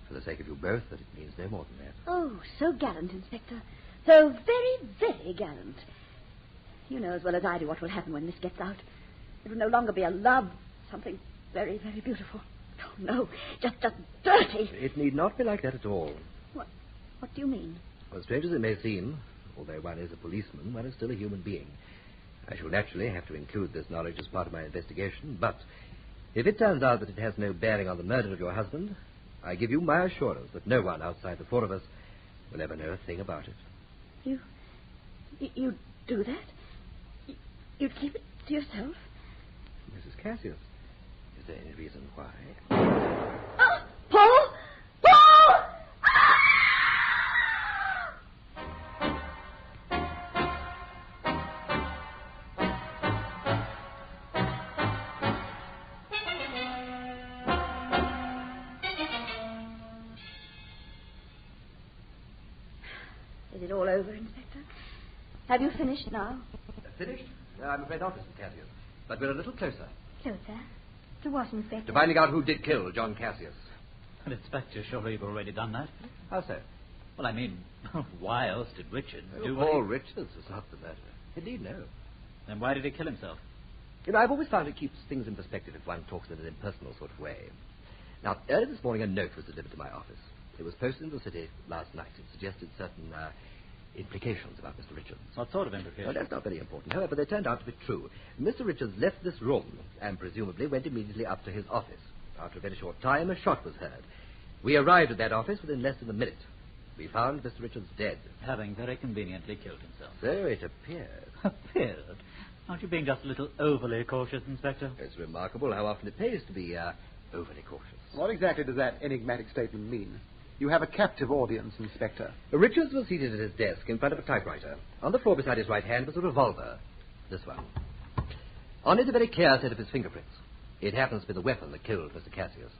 for the sake of you both, that it means no more than that. Oh, so gallant, Inspector. So very, very gallant. You know as well as I do what will happen when this gets out. It will no longer be a love, something very, very beautiful. Oh, no, just dirty. It need not be like that at all. What do you mean? Well, strange as it may seem, although one is a policeman, one is still a human being. I shall naturally have to include this knowledge as part of my investigation, but if it turns out that it has no bearing on the murder of your husband, I give you my assurance that no one outside the 4 of us will ever know a thing about it. You do that? You'd keep it to yourself? Mrs. Cassius, is there any reason why? Paul! Paul! Is it all over, Inspector? Have you finished now? Finished? I'm afraid not, Mrs. Cassius. But we're a little closer. Closer? To what, Inspector? To finding out who did kill John Cassius. Well, Inspector, surely you've already done that. How so? Well, I mean, why else did Richard do Paul what Richards was not the murderer. Indeed, no. Then why did he kill himself? You know, I've always found it keeps things in perspective if one talks in an impersonal sort of way. Now, early this morning, a note was delivered to my office. It was posted in the city last night. It suggested certain implications about Mr. Richards. What sort of implications? Well, that's not very important. However, they turned out to be true. Mr. Richards left this room and presumably went immediately up to his office. After a very short time, a shot was heard. We arrived at that office within less than a minute. We found Mr. Richards dead. Having very conveniently killed himself. So it appeared. Appeared? Aren't you being just a little overly cautious, Inspector? It's remarkable how often it pays to be overly cautious. What exactly does that enigmatic statement mean? You have a captive audience, Inspector. Richards was seated at his desk in front of a typewriter. On the floor beside his right hand was a revolver. This one. On it, a very clear set of his fingerprints. It happens to be the weapon that killed Mr. Cassius.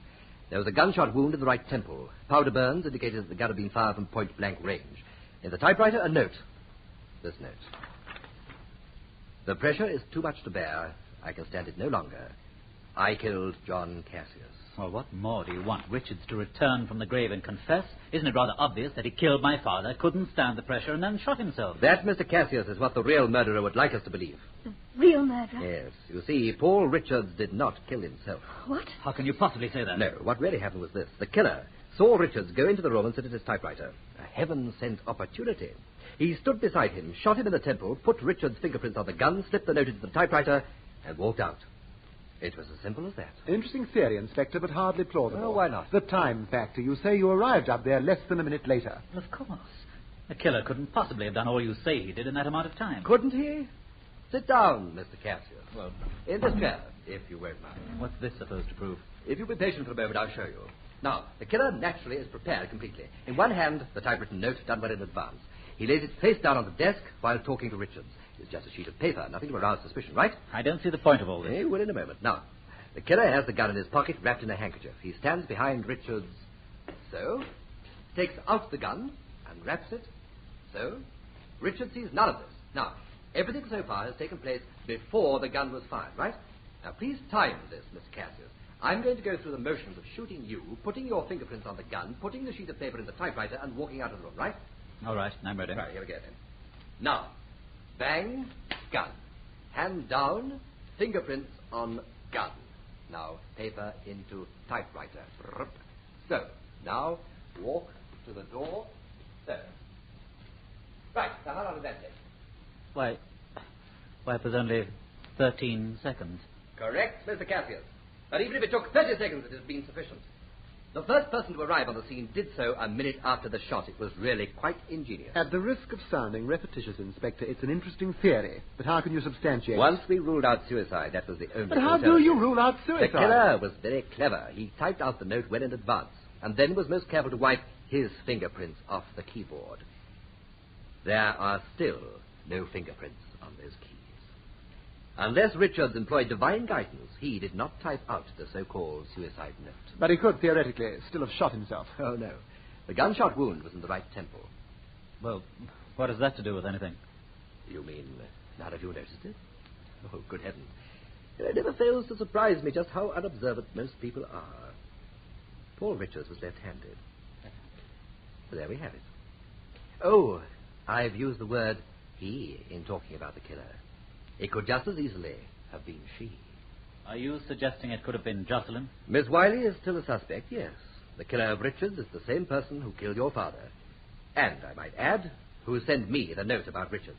There was a gunshot wound in the right temple. Powder burns indicated that the gun had been fired from point-blank range. In the typewriter, a note. This note. The pressure is too much to bear. I can stand it no longer. I killed John Cassius. Well, what more do you want? Richards to return from the grave and confess? Isn't it rather obvious that he killed my father, couldn't stand the pressure, and then shot himself? That, Mr. Cassius, is what the real murderer would like us to believe. The real murderer? Yes. You see, Paul Richards did not kill himself. What? How can you possibly say that? No, what really happened was this. The killer saw Richards go into the room and sit at his typewriter. A heaven-sent opportunity. He stood beside him, shot him in the temple, put Richards' fingerprints on the gun, slipped the note into the typewriter, and walked out. It was as simple as that. Interesting theory, Inspector, but hardly plausible. Well, why not? The time factor. You say you arrived up there less than a minute later. Well, of course. The killer couldn't possibly have done all you say he did in that amount of time. Couldn't he? Sit down, Mr. Cassius. Well, in this chair, if you won't mind. What's this supposed to prove? If you'll be patient for a moment, I'll show you. Now, the killer naturally is prepared completely. In one hand, the typewritten note done well in advance. He lays it face down on the desk while talking to Richards. It's just a sheet of paper, nothing to arouse suspicion, right? I don't see the point of all this. Well, in a moment. Now, the killer has the gun in his pocket wrapped in a handkerchief. He stands behind Richards. So, takes out the gun and wraps it. So, Richards sees none of this. Now, everything so far has taken place before the gun was fired, right? Now, please time this, Mr. Cassius. I'm going to go through the motions of shooting you, putting your fingerprints on the gun, putting the sheet of paper in the typewriter, and walking out of the room, right? All right, I'm ready. Right, here we go then. Now, bang, gun. Hand down, fingerprints on gun. Now, paper into typewriter. So, now, walk to the door. So. Right, now how long did that take? Why, it was only 13 seconds. Correct, Mr. Cassius. But even if it took 30 seconds, it has been sufficient. The first person to arrive on the scene did so a minute after the shot. It was really quite ingenious. At the risk of sounding repetitious, Inspector, it's an interesting theory. But how can you substantiate Once we ruled out suicide, that was the only But how do alternative. you rule out suicide? The killer was very clever. He typed out the note well in advance, and then was most careful to wipe his fingerprints off the keyboard. There are still no fingerprints on those keys. Unless Richards employed divine guidance, he did not type out the so-called suicide note. But he could, theoretically, still have shot himself. Oh, no. The gunshot wound was in the right temple. Well, what has that to do with anything? You mean none of you noticed it? Oh, good heavens. It never fails to surprise me just how unobservant most people are. Paul Richards was left-handed. So there we have it. Oh, I've used the word he in talking about the killer. It could just as easily have been she. Are you suggesting it could have been Jocelyn? Miss Wiley is still a suspect, yes. The killer of Richards is the same person who killed your father. And, I might add, who sent me the note about Richards.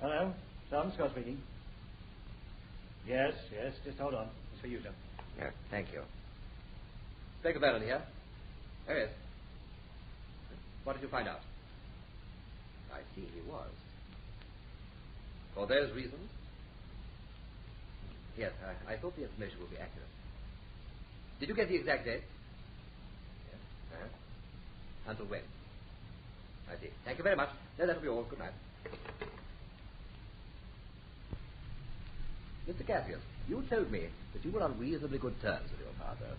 Hello, Sergeant Scott speaking. Yes, just hold on. It's for you, sir. Yeah, thank you. Inspector Barron here. Oh, yes. What did you find out? I see he was. For those reasons? Yes, I thought the information would be accurate. Did you get the exact date? Yes. Until when? I see. Thank you very much. No, that'll be all. Good night. Mr. Cassius, you told me that you were on reasonably good terms with your father.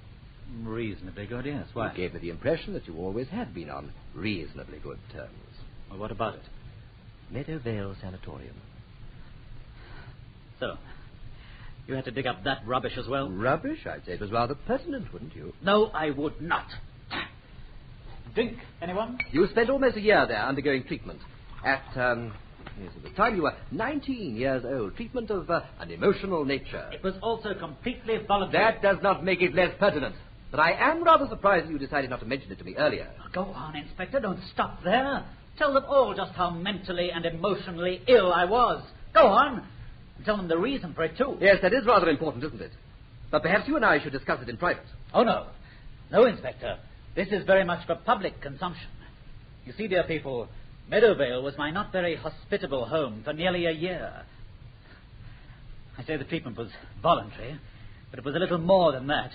Reasonably good, yes. Why? You gave me the impression that you always had been on reasonably good terms. Well, what about it? Meadowvale Sanatorium. So, you had to dig up that rubbish as well? Rubbish? I'd say it was rather pertinent, wouldn't you? No, I would not. Drink, anyone? You spent almost a year there undergoing treatment. At the time you were 19 years old. Treatment of an emotional nature. It was also completely voluntary. That does not make it less pertinent. But I am rather surprised that you decided not to mention it to me earlier. Go on, Inspector. Don't stop there. Tell them all just how mentally and emotionally ill I was. Go on. And tell them the reason for it, too. Yes, that is rather important, isn't it? But perhaps you and I should discuss it in private. Oh, no. No, Inspector. This is very much for public consumption. You see, dear people, Meadowvale was my not very hospitable home for nearly a year. I say the treatment was voluntary, but it was a little more than that.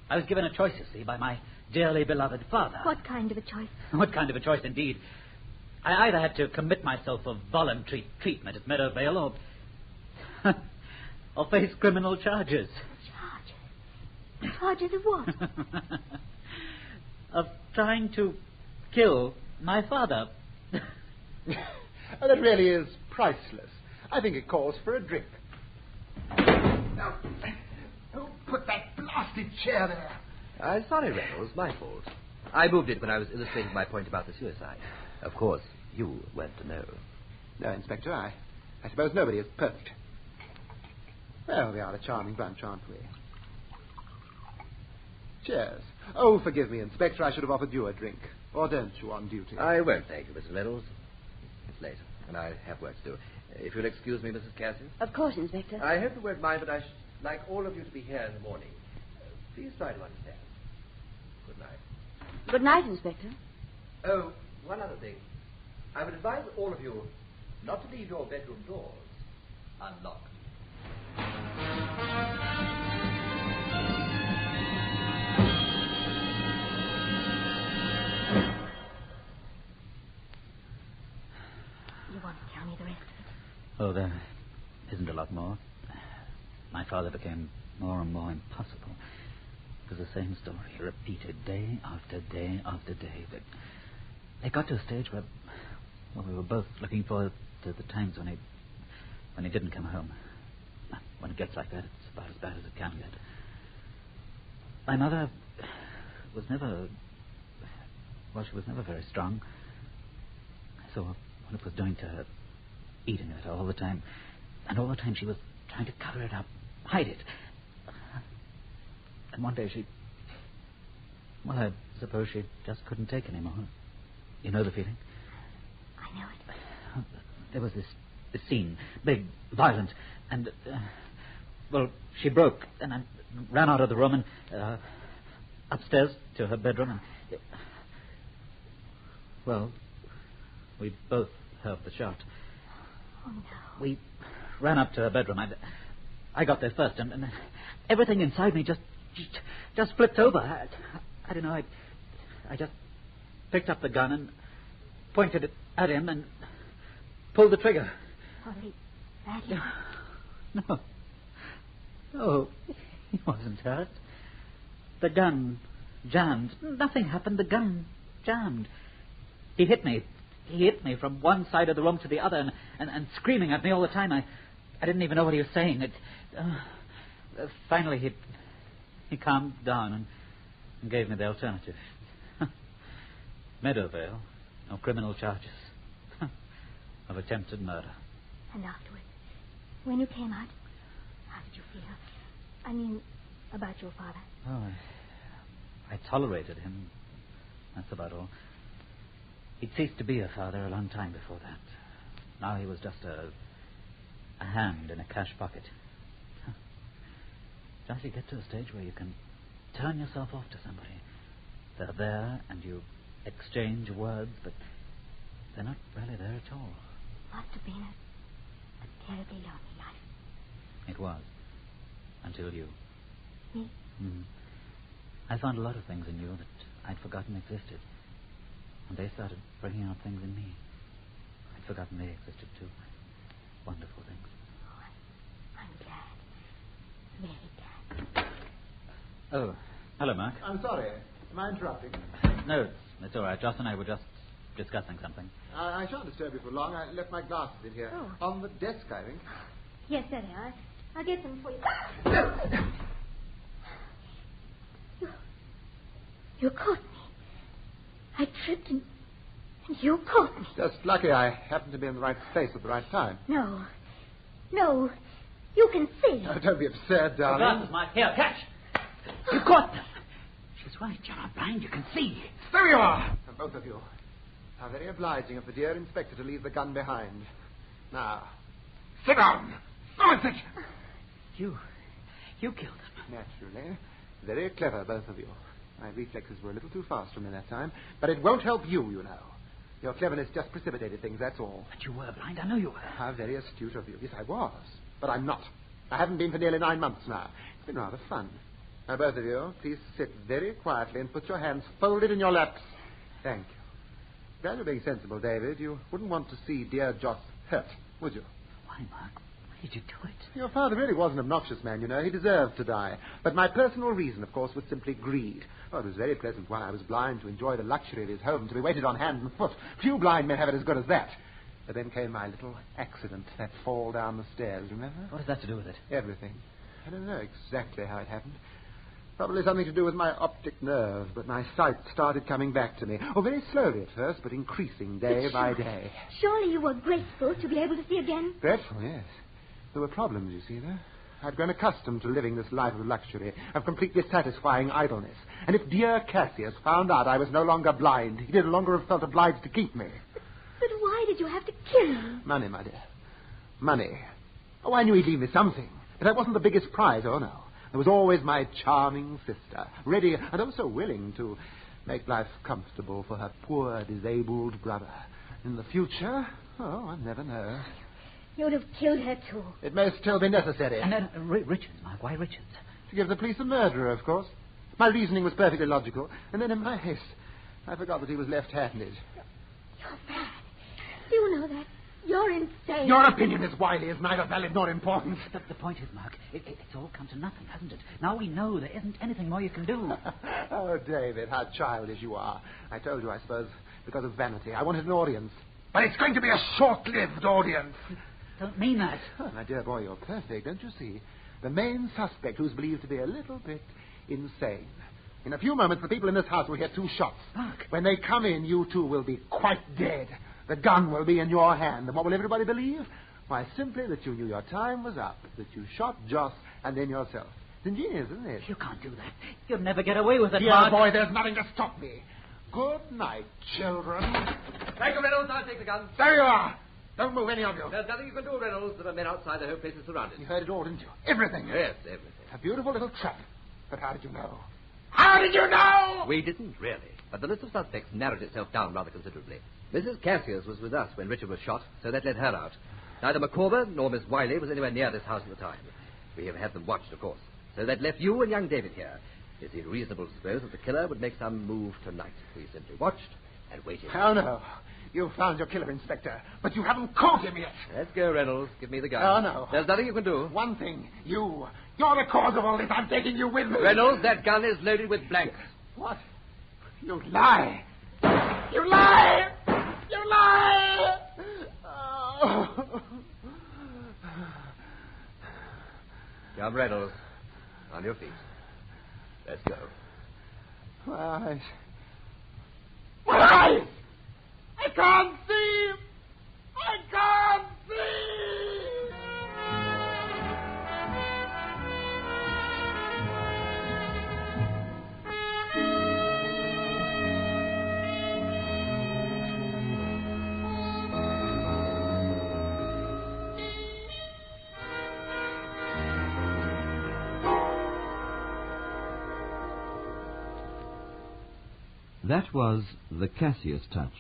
I was given a choice, you see, by my dearly beloved father. What kind of a choice? What kind of a choice, indeed. I either had to commit myself for voluntary treatment at Meadowvale or face criminal charges. Charges? Charges of what? Of trying to kill my father. That really is priceless. I think it calls for a drink. Now, who put that blasted chair there? Sorry, Reynolds. My fault. I moved it when I was illustrating my point about the suicide. Of course, you weren't to know. No, Inspector, I suppose nobody is perfect. Well, we are a charming bunch, aren't we? Cheers. Oh, forgive me, Inspector. I should have offered you a drink. Or don't you on duty? I won't, thank you, Mr. Reynolds. It's late, and I have work to do. If you'll excuse me, Mrs. Cassius. Of course, Inspector. I hope you won't mind, but I should like all of you to be here in the morning. Please try to understand. Good night. Good night, Inspector. Oh, one other thing. I would advise all of you not to leave your bedroom doors unlocked. You want to tell me the rest of it? Oh, there isn't a lot more. My father became more and more impossible. It was the same story, repeated day after day after day. But it got to a stage where, well, we were both looking forward to the times when he didn't come home. When it gets like that, it's about as bad as it can get. My mother was never, well, she was never very strong. So what it was doing to her, eating it all the time, and all the time she was trying to cover it up, hide it. And one day well, I suppose she just couldn't take anymore. You know the feeling? I know it. There was this scene, big, violent, and, well, she broke, and I ran out of the room and upstairs to her bedroom, and, well, we both heard the shot. Oh, no. We ran up to her bedroom. I got there first, and everything inside me just flipped over. I don't know. I just picked up the gun and pointed it at him and pulled the trigger. Sorry, badly. No, he wasn't hurt. The gun jammed. Nothing happened. The gun jammed. He hit me. He hit me from one side of the room to the other and screaming at me all the time. I didn't even know what he was saying. Finally, he calmed down and gave me the alternative. Meadowvale, no criminal charges of attempted murder. And afterwards, when you came out, how did you feel? I mean, about your father. Oh, I tolerated him. That's about all. He'd ceased to be a father a long time before that. Now he was just a hand in a cash pocket. Just you get to a stage where you can turn yourself off to somebody. They're there and you exchange words, but they're not really there at all. Must have been a terribly lonely life. It was. Until you. Me? Mm-hmm. I found a lot of things in you that I'd forgotten existed. And they started bringing out things in me. I'd forgotten they existed too. Wonderful things. Oh, I'm glad. Very glad. Oh, hello, Mark. I'm sorry. Am I interrupting? No, it's all right. Joss and I were just discussing something. I shan't disturb you for long. I left my glasses in here. Oh. On the desk, I think. Yes, there they are. I'll get them for you. You caught me. I tripped and you caught me. Just lucky I happened to be in the right place at the right time. No. You can see. Oh, don't be absurd, darling. Glasses, Mark. Here, catch. You caught them. She's right. You're not blind. You can see. There you are. And both of you. How very obliging of the dear inspector to leave the gun behind. Now, sit down. Go sit. You killed him. Naturally. Very clever, both of you. My reflexes were a little too fast for me that time. But it won't help you, you know. Your cleverness just precipitated things, that's all. But you were blind. I know you were. How very astute of you. Yes, I was. But I'm not. I haven't been for nearly 9 months now. It's been rather fun. Now, both of you, please sit very quietly and put your hands folded in your laps. Thank you. Glad you're being sensible, David. You wouldn't want to see dear Joss hurt, would you? Why, Mark? Why did you do it? Your father really was an obnoxious man, you know. He deserved to die. But my personal reason, of course, was simply greed. Oh, it was very pleasant while I was blind to enjoy the luxury of his home, to be waited on hand and foot. Few blind men have it as good as that. But then came my little accident, that fall down the stairs, remember? What has that to do with it? Everything. I don't know exactly how it happened. Probably something to do with my optic nerve, but my sight started coming back to me. Oh, very slowly at first, but increasing day by day. Surely you were grateful to be able to see again. Dreadful, yes. There were problems, you see, though. I'd grown accustomed to living this life of luxury, of completely satisfying idleness. And if dear Cassius found out I was no longer blind, he no longer have felt obliged to keep me. But why did you have to kill him? Money, my dear. Money. Oh, I knew he'd leave me something. But that wasn't the biggest prize, oh no. There was always my charming sister, ready and also willing to make life comfortable for her poor, disabled brother. In the future, oh, I never know. You'd have killed her, too. It may still be necessary. And then Richards, Mark. Why Richards? To give the police a murderer, of course. My reasoning was perfectly logical. And then in my haste, I forgot that he was left-handed. You're mad. Do you know that? You're insane. Your opinion, Miss Wiley, is neither valid nor important. The point is, Mark, it's all come to nothing, hasn't it? Now we know there isn't anything more you can do. Oh, David, how childish you are. I told you, I suppose, because of vanity. I wanted an audience. But it's going to be a short-lived audience. Don't mean that. Oh, my dear boy, you're perfect, don't you see? The main suspect, who's believed to be a little bit insane. In a few moments, the people in this house will hear 2 shots. Mark. When they come in, you two will be quite dead. The gun will be in your hand. And what will everybody believe? Why, simply that you knew your time was up, that you shot Joss and then yourself. It's ingenious, isn't it? You can't do that. You'll never get away with it, Dear Mark. boy, there's nothing to stop me. Good night, children. Thank you, Reynolds. I'll take the gun. There you are. Don't move, any of you. There's nothing you can do, Reynolds. There are men outside. The whole place is surrounded. You heard it all, didn't you? Everything. Yes, everything. A beautiful little trap. But how did you know? How did you know? We didn't, really. But the list of suspects narrowed itself down rather considerably. Mrs. Cassius was with us when Richard was shot, so that let her out. Neither Micawber nor Miss Wiley was anywhere near this house at the time. We have had them watched, of course. So that left you and young David here. It seemed reasonable to suppose that the killer would make some move tonight. We simply watched and waited. Oh, no. You found your killer, Inspector, but you haven't caught him yet. Let's go, Reynolds. Give me the gun. Oh, no. There's nothing you can do. One thing. You're the cause of all this. I'm taking you with me. Reynolds, that gun is loaded with blanks. What? You lie. You lie! You lie! Oh. Come, Reynolds. On your feet. Let's go. My eyes. My eyes! I can't see! I can't see! That was The Cassius Touch.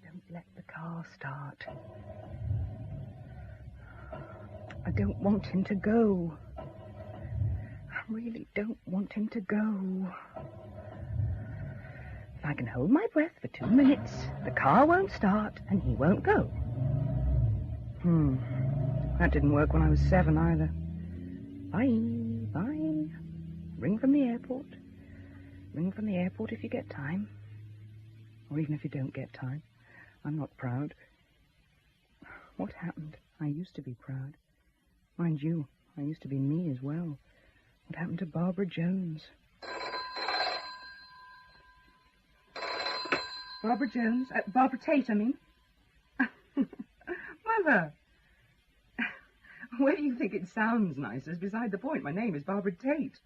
Don't let the car start. I don't want him to go. I really don't want him to go. If I can hold my breath for 2 minutes, the car won't start and he won't go. That didn't work when I was 7 either. Bye. Ring from the airport. Ring from the airport if you get time. Or even if you don't get time. I'm not proud. What happened? I used to be proud. Mind you, I used to be me as well. What happened to Barbara Jones? Barbara Jones? Barbara Tate, I mean. Mother! Where do you think it sounds nice is beside the point. My name is Barbara Tate.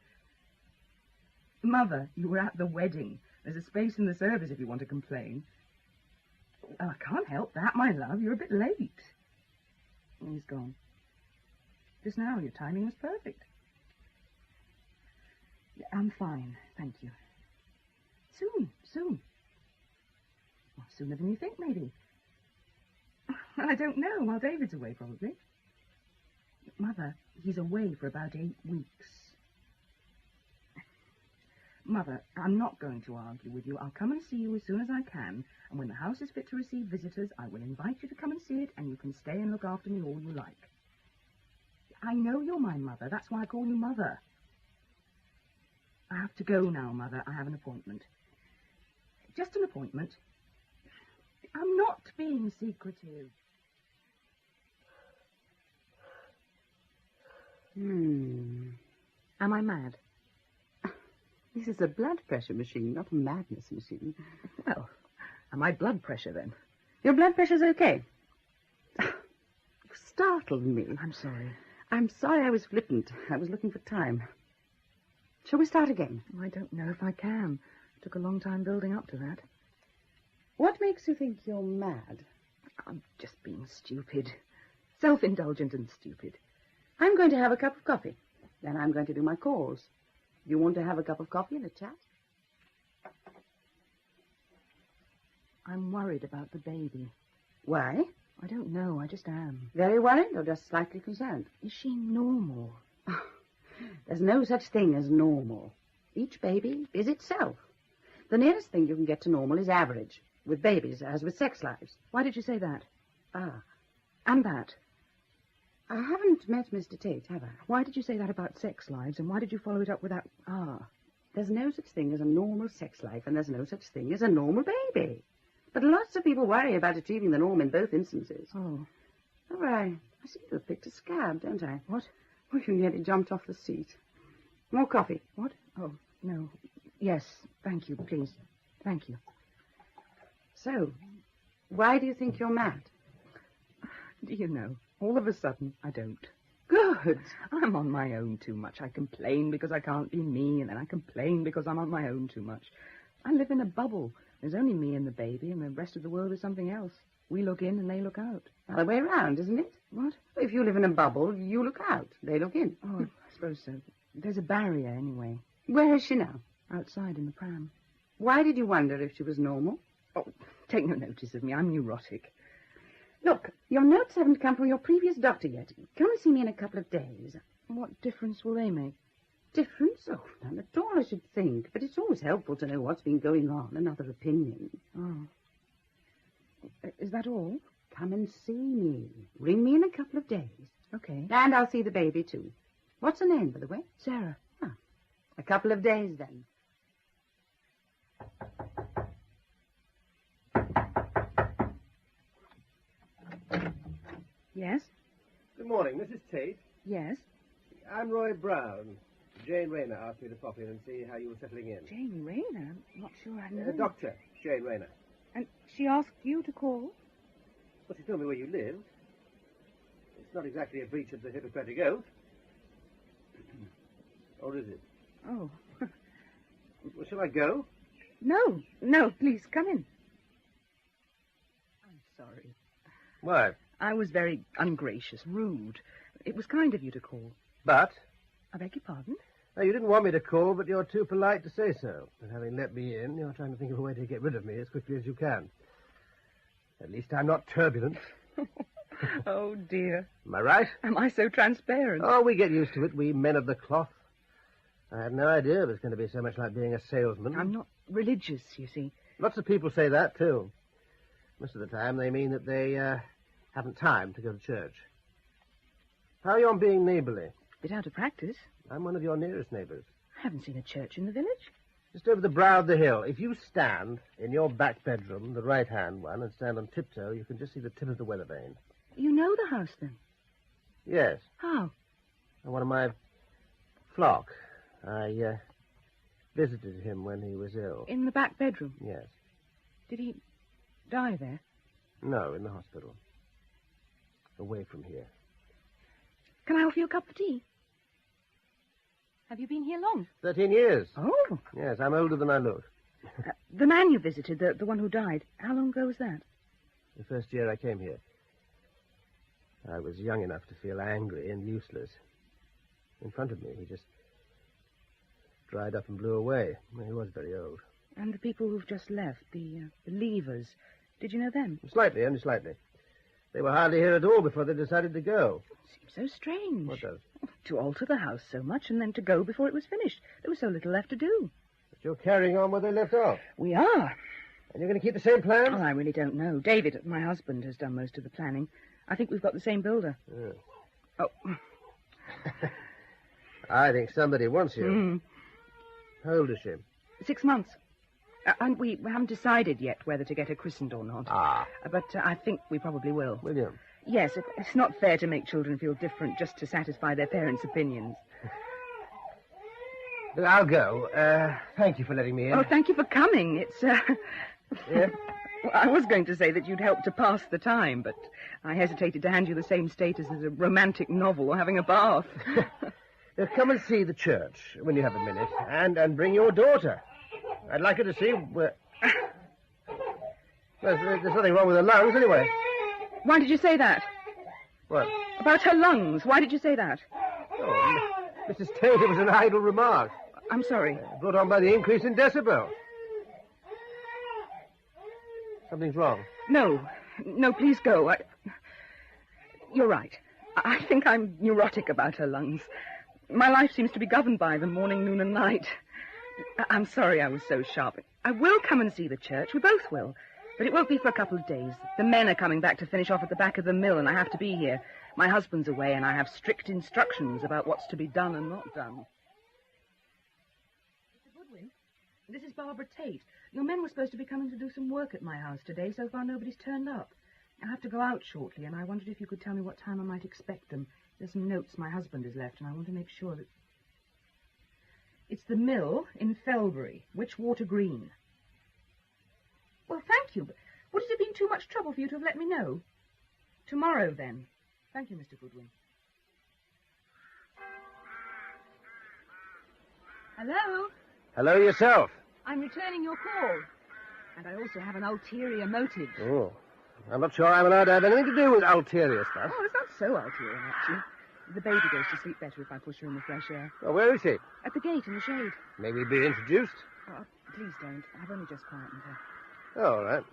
Mother, you were at the wedding. There's a space in the service if you want to complain. Well, I can't help that, my love. You're a bit late. He's gone. Just now, your timing was perfect. I'm fine, thank you. Soon. Well, sooner than you think, maybe. Well, I don't know. While David's away, probably. Mother, he's away for about 8 weeks. Mother, I'm not going to argue with you. I'll come and see you as soon as I can, and when the house is fit to receive visitors, I will invite you to come and see it, and you can stay and look after me all you like. I know you're my mother. That's why I call you Mother. I have to go now, Mother. I have an appointment. Just an appointment. I'm not being secretive. Am I mad? This is a blood pressure machine, not a madness machine. Well, my blood pressure, then. Your blood pressure's okay. You startled me. I'm sorry. I'm sorry I was flippant. I was looking for time. Shall we start again? I don't know if I can. It took a long time building up to that. What makes you think you're mad? I'm just being stupid. Self-indulgent and stupid. I'm going to have a cup of coffee. Then I'm going to do my calls. You want to have a cup of coffee and a chat? I'm worried about the baby. Why? I don't know. I just am. Very worried or just slightly concerned? Is she normal? There's no such thing as normal. Each baby is itself. The nearest thing you can get to normal is average, with babies as with sex lives. Why did you say that? Ah. And that? I haven't met Mr. Tate, have I? Why did you say that about sex lives, and why did you follow it up with that, There's no such thing as a normal sex life, and there's no such thing as a normal baby. But lots of people worry about achieving the norm in both instances. Oh. Oh, I seem to have picked a scab, don't I? What? Oh, you nearly jumped off the seat. More coffee. What? Oh, no. Yes, thank you, please. Thank you. So, why do you think you're mad? Do you know, all of a sudden, I don't. Good. I'm on my own too much. I complain because I can't be me, and then I complain because I'm on my own too much. I live in a bubble. There's only me and the baby, and the rest of the world is something else. We look in and they look out. Other way around, isn't it? What? If you live in a bubble, you look out. They look in. Oh, I suppose so. There's a barrier, anyway. Where is she now? Outside in the pram. Why did you wonder if she was normal? Oh, take no notice of me. I'm neurotic. Look, your notes haven't come from your previous doctor yet. Come and see me in a couple of days. What difference will they make? Difference? Oh, none at all, I should think. But it's always helpful to know what's been going on, another opinion. Oh. Is that all? Come and see me. Ring me in a couple of days. Okay. And I'll see the baby, too. What's her name, by the way? Sarah. Ah, a couple of days, then. Yes? Good morning, Mrs. Tate. Yes? I'm Roy Brown. Jane Rayner asked me to pop in and see how you were settling in. Jane Rayner? I'm not sure I know. Doctor Jane Rayner. And she asked you to call? Well, she told me where you lived. It's not exactly a breach of the Hippocratic Oath. Or is it? Oh. Well, shall I go? No, please, come in. I'm sorry. Why? I was very ungracious, rude. It was kind of you to call. But? I beg your pardon? No, you didn't want me to call, but you're too polite to say so. And having let me in, you're trying to think of a way to get rid of me as quickly as you can. At least I'm not turbulent. Oh, dear. Am I right? Am I so transparent? Oh, we get used to it, we men of the cloth. I had no idea it was going to be so much like being a salesman. I'm not religious, you see. Lots of people say that, too. Most of the time, they mean that they haven't time to go to church. How are you on being neighbourly? Bit out of practice. I'm one of your nearest neighbours. I haven't seen a church in the village. Just over the brow of the hill. If you stand in your back bedroom, the right-hand one, and stand on tiptoe, you can just see the tip of the weather vane. You know the house, then? Yes. How? One of my flock. I visited him when he was ill. In the back bedroom? Yes. Did he die there? No, in the hospital. Away from here. Can I offer you a cup of tea? Have you been here long? 13 years. Oh. Yes, I'm older than I look. The man you visited, the one who died, how long ago was that? The first year I came here. I was young enough to feel angry and useless. In front of me, he just dried up and blew away. He was very old. And the people who've just left, the leavers, did you know them? Slightly, only slightly. They were hardly here at all before they decided to go. It seems so strange. What does? To alter the house so much and then to go before it was finished. There was so little left to do. But you're carrying on where they left off. We are. And you're going to keep the same plans? Oh, I really don't know. David, my husband, has done most of the planning. I think we've got the same builder. Yeah. Oh. I think somebody wants you. How old is she? 6 months. And we haven't decided yet whether to get her christened or not. But I think we probably will. Will you? Yes, it's not fair to make children feel different just to satisfy their parents' opinions. Look, I'll go. Thank you for letting me in. Oh, thank you for coming. It's, Yeah? Well, I was going to say that you'd help to pass the time, but I hesitated to hand you the same status as a romantic novel or having a bath. Come and see the church when you have a minute, and bring your daughter. I'd like her to see... Well, there's nothing wrong with her lungs, anyway. Why did you say that? What? About her lungs. Why did you say that? Oh, Mrs. Tate, it was an idle remark. I'm sorry. Brought on by the increase in decibel. Something's wrong. No, please go. You're right. I think I'm neurotic about her lungs. My life seems to be governed by them morning, noon, and night. I'm sorry I was so sharp. I will come and see the church. We both will. But it won't be for a couple of days. The men are coming back to finish off at the back of the mill, and I have to be here. My husband's away, and I have strict instructions about what's to be done and not done. Mr. Goodwin, this is Barbara Tate. Your men were supposed to be coming to do some work at my house today. So far, nobody's turned up. I have to go out shortly, and I wondered if you could tell me what time I might expect them. There's some notes my husband has left, and I want to make sure that... It's the mill in Felbury, Witchwater Green. Well, thank you, but would it have been too much trouble for you to have let me know? Tomorrow, then. Thank you, Mr. Goodwin. Hello? Hello yourself. I'm returning your call. And I also have an ulterior motive. Oh, I'm not sure I'm allowed to have anything to do with ulterior stuff. Oh, it's not so ulterior, actually. The baby goes to sleep better if I push her in the fresh air. Oh, where is she? At the gate in the shade. May we be introduced? Oh, please don't. I've only just quietened her. All right.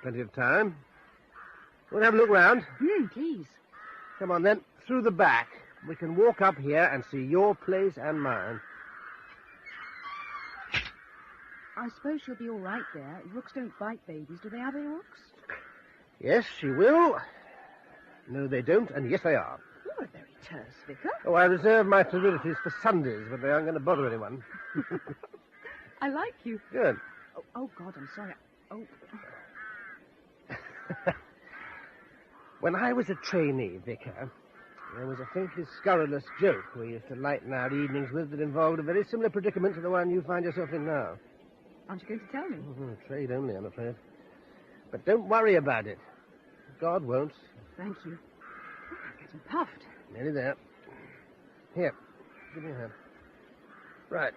Plenty of time. We'll have a look round. Please. Come on, then. Through the back. We can walk up here and see your place and mine. I suppose she'll be all right there. Rooks don't bite babies. Do they, are they, rooks? Yes, she will. No, they don't, and yes, they are. You're a very terse vicar. Oh, I reserve my frivolities for Sundays, but they aren't going to bother anyone. I like you. Good. Oh, God, I'm sorry. Oh. When I was a trainee vicar, there was a faintly scurrilous joke we used to lighten our evenings with that involved a very similar predicament to the one you find yourself in now. Aren't you going to tell me? Trade only, I'm afraid. But don't worry about it. God won't. Thank you. Oh, I'm getting puffed. Nearly there. Here, give me a hand. Right.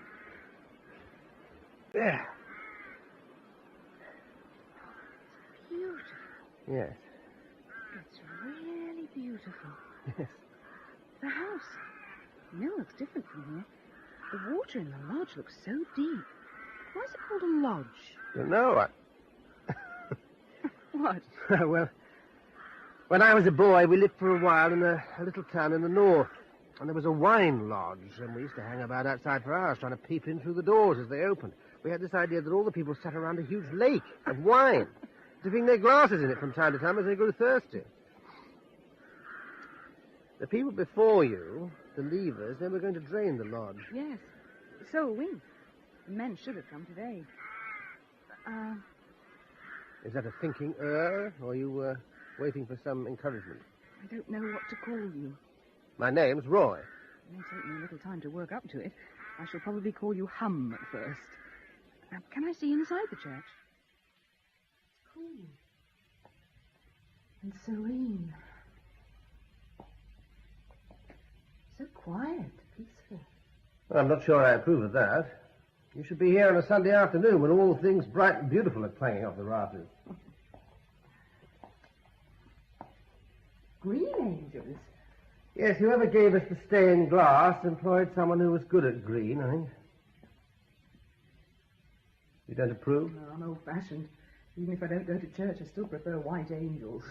There. Beautiful. Yes. It's really beautiful. Yes. The house. The mill looks different from here. The water in the lodge looks so deep. Why is it called a lodge? You know, What? Well, when I was a boy, we lived for a while in a little town in the north. And there was a wine lodge, and we used to hang about outside for hours trying to peep in through the doors as they opened. We had this idea that all the people sat around a huge lake of wine, dipping their glasses in it from time to time as they grew thirsty. The people before you, the leavers, they were going to drain the lodge. Yes. So are we. The men should have come today. Is that a thinking or are you waiting for some encouragement? I don't know what to call you. My name's Roy. It may take me a little time to work up to it. I shall probably call you Hum at first. Can I see inside the church? It's cool. And serene. So quiet, peaceful. Well, I'm not sure I approve of that. You should be here on a Sunday afternoon when all things bright and beautiful are clanging off the rafters. Green angels? Yes, whoever gave us the stained glass employed someone who was good at green, I think. You don't approve? No, I'm old-fashioned. Even if I don't go to church, I still prefer white angels.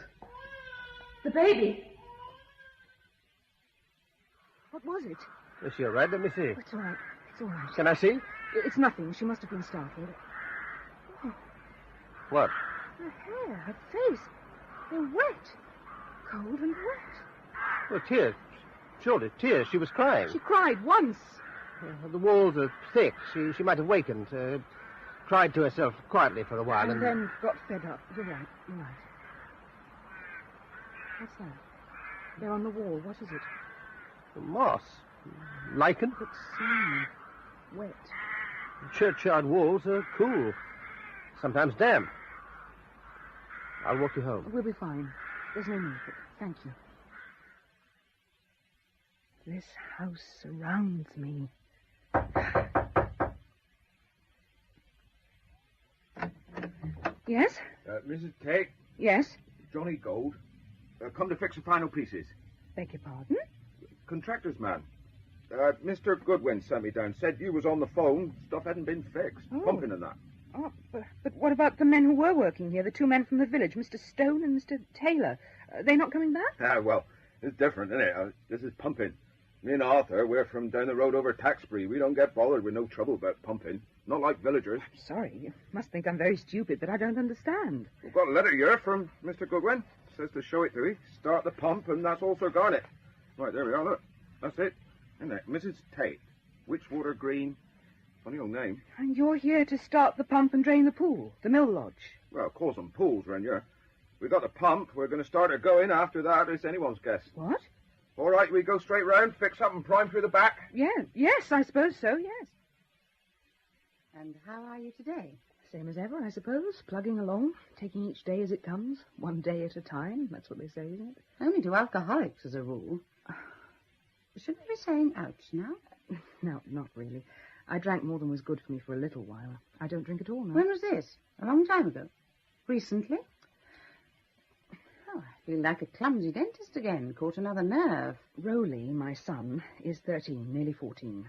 The baby! What was it? Is she all right? Let me see. It's all right. It's all right. Can I see? It's nothing. She must have been startled. Oh, What? her hair, her face. They're wet. Cold and wet. Well, tears. Surely, tears. She was crying. She cried once. The walls are thick. She might have wakened. Cried to herself quietly for a while And then got fed up. You're right. What's that? There on the wall. What is it? Moss. Lichen. It's slimy. Wet. Churchyard walls are cool. Sometimes damp. I'll walk you home. We'll be fine. There's no need, but thank you. This house surrounds me. Yes? Mrs. Tate? Yes? Johnny Gold. Come to fix the final pieces. Beg your pardon? Contractor's man. Mr. Goodwin sent me down. Said you was on the phone. Stuff hadn't been fixed. Oh. Pumping and that. Oh, but what about the men who were working here, the two men from the village, Mr. Stone and Mr. Taylor? Are they not coming back? Well, it's different, isn't it? This is pumping. Me and Arthur, we're from down the road over Taxbury. We don't get bothered with no trouble about pumping. Not like villagers. I'm sorry. You must think I'm very stupid, but I don't understand. We've got a letter here from Mr. Goodwin. Says to show it to you. Start the pump, and that's all Sir Garnet. Right, there we are, look. That's it. Isn't it? Mrs. Tate. Witchwater Green. Funny old name. And you're here to start the pump and drain the pool, the mill lodge. Well, call some pools round here. We got the pump. We're going to start it going. After that, it's anyone's guess. What? All right, we go straight round, fix up and prime through the back. Yes, I suppose so, yes. And how are you today? Same as ever, I suppose. Plugging along, taking each day as it comes, one day at a time. That's what they say, isn't it? Only to alcoholics, as a rule. Shouldn't we be saying ouch now? No, not really. I drank more than was good for me for a little while. I don't drink at all now. When was this? A long time ago? Recently? Oh, I feel like a clumsy dentist again. Caught another nerve. Rowley, my son, is 13, nearly 14.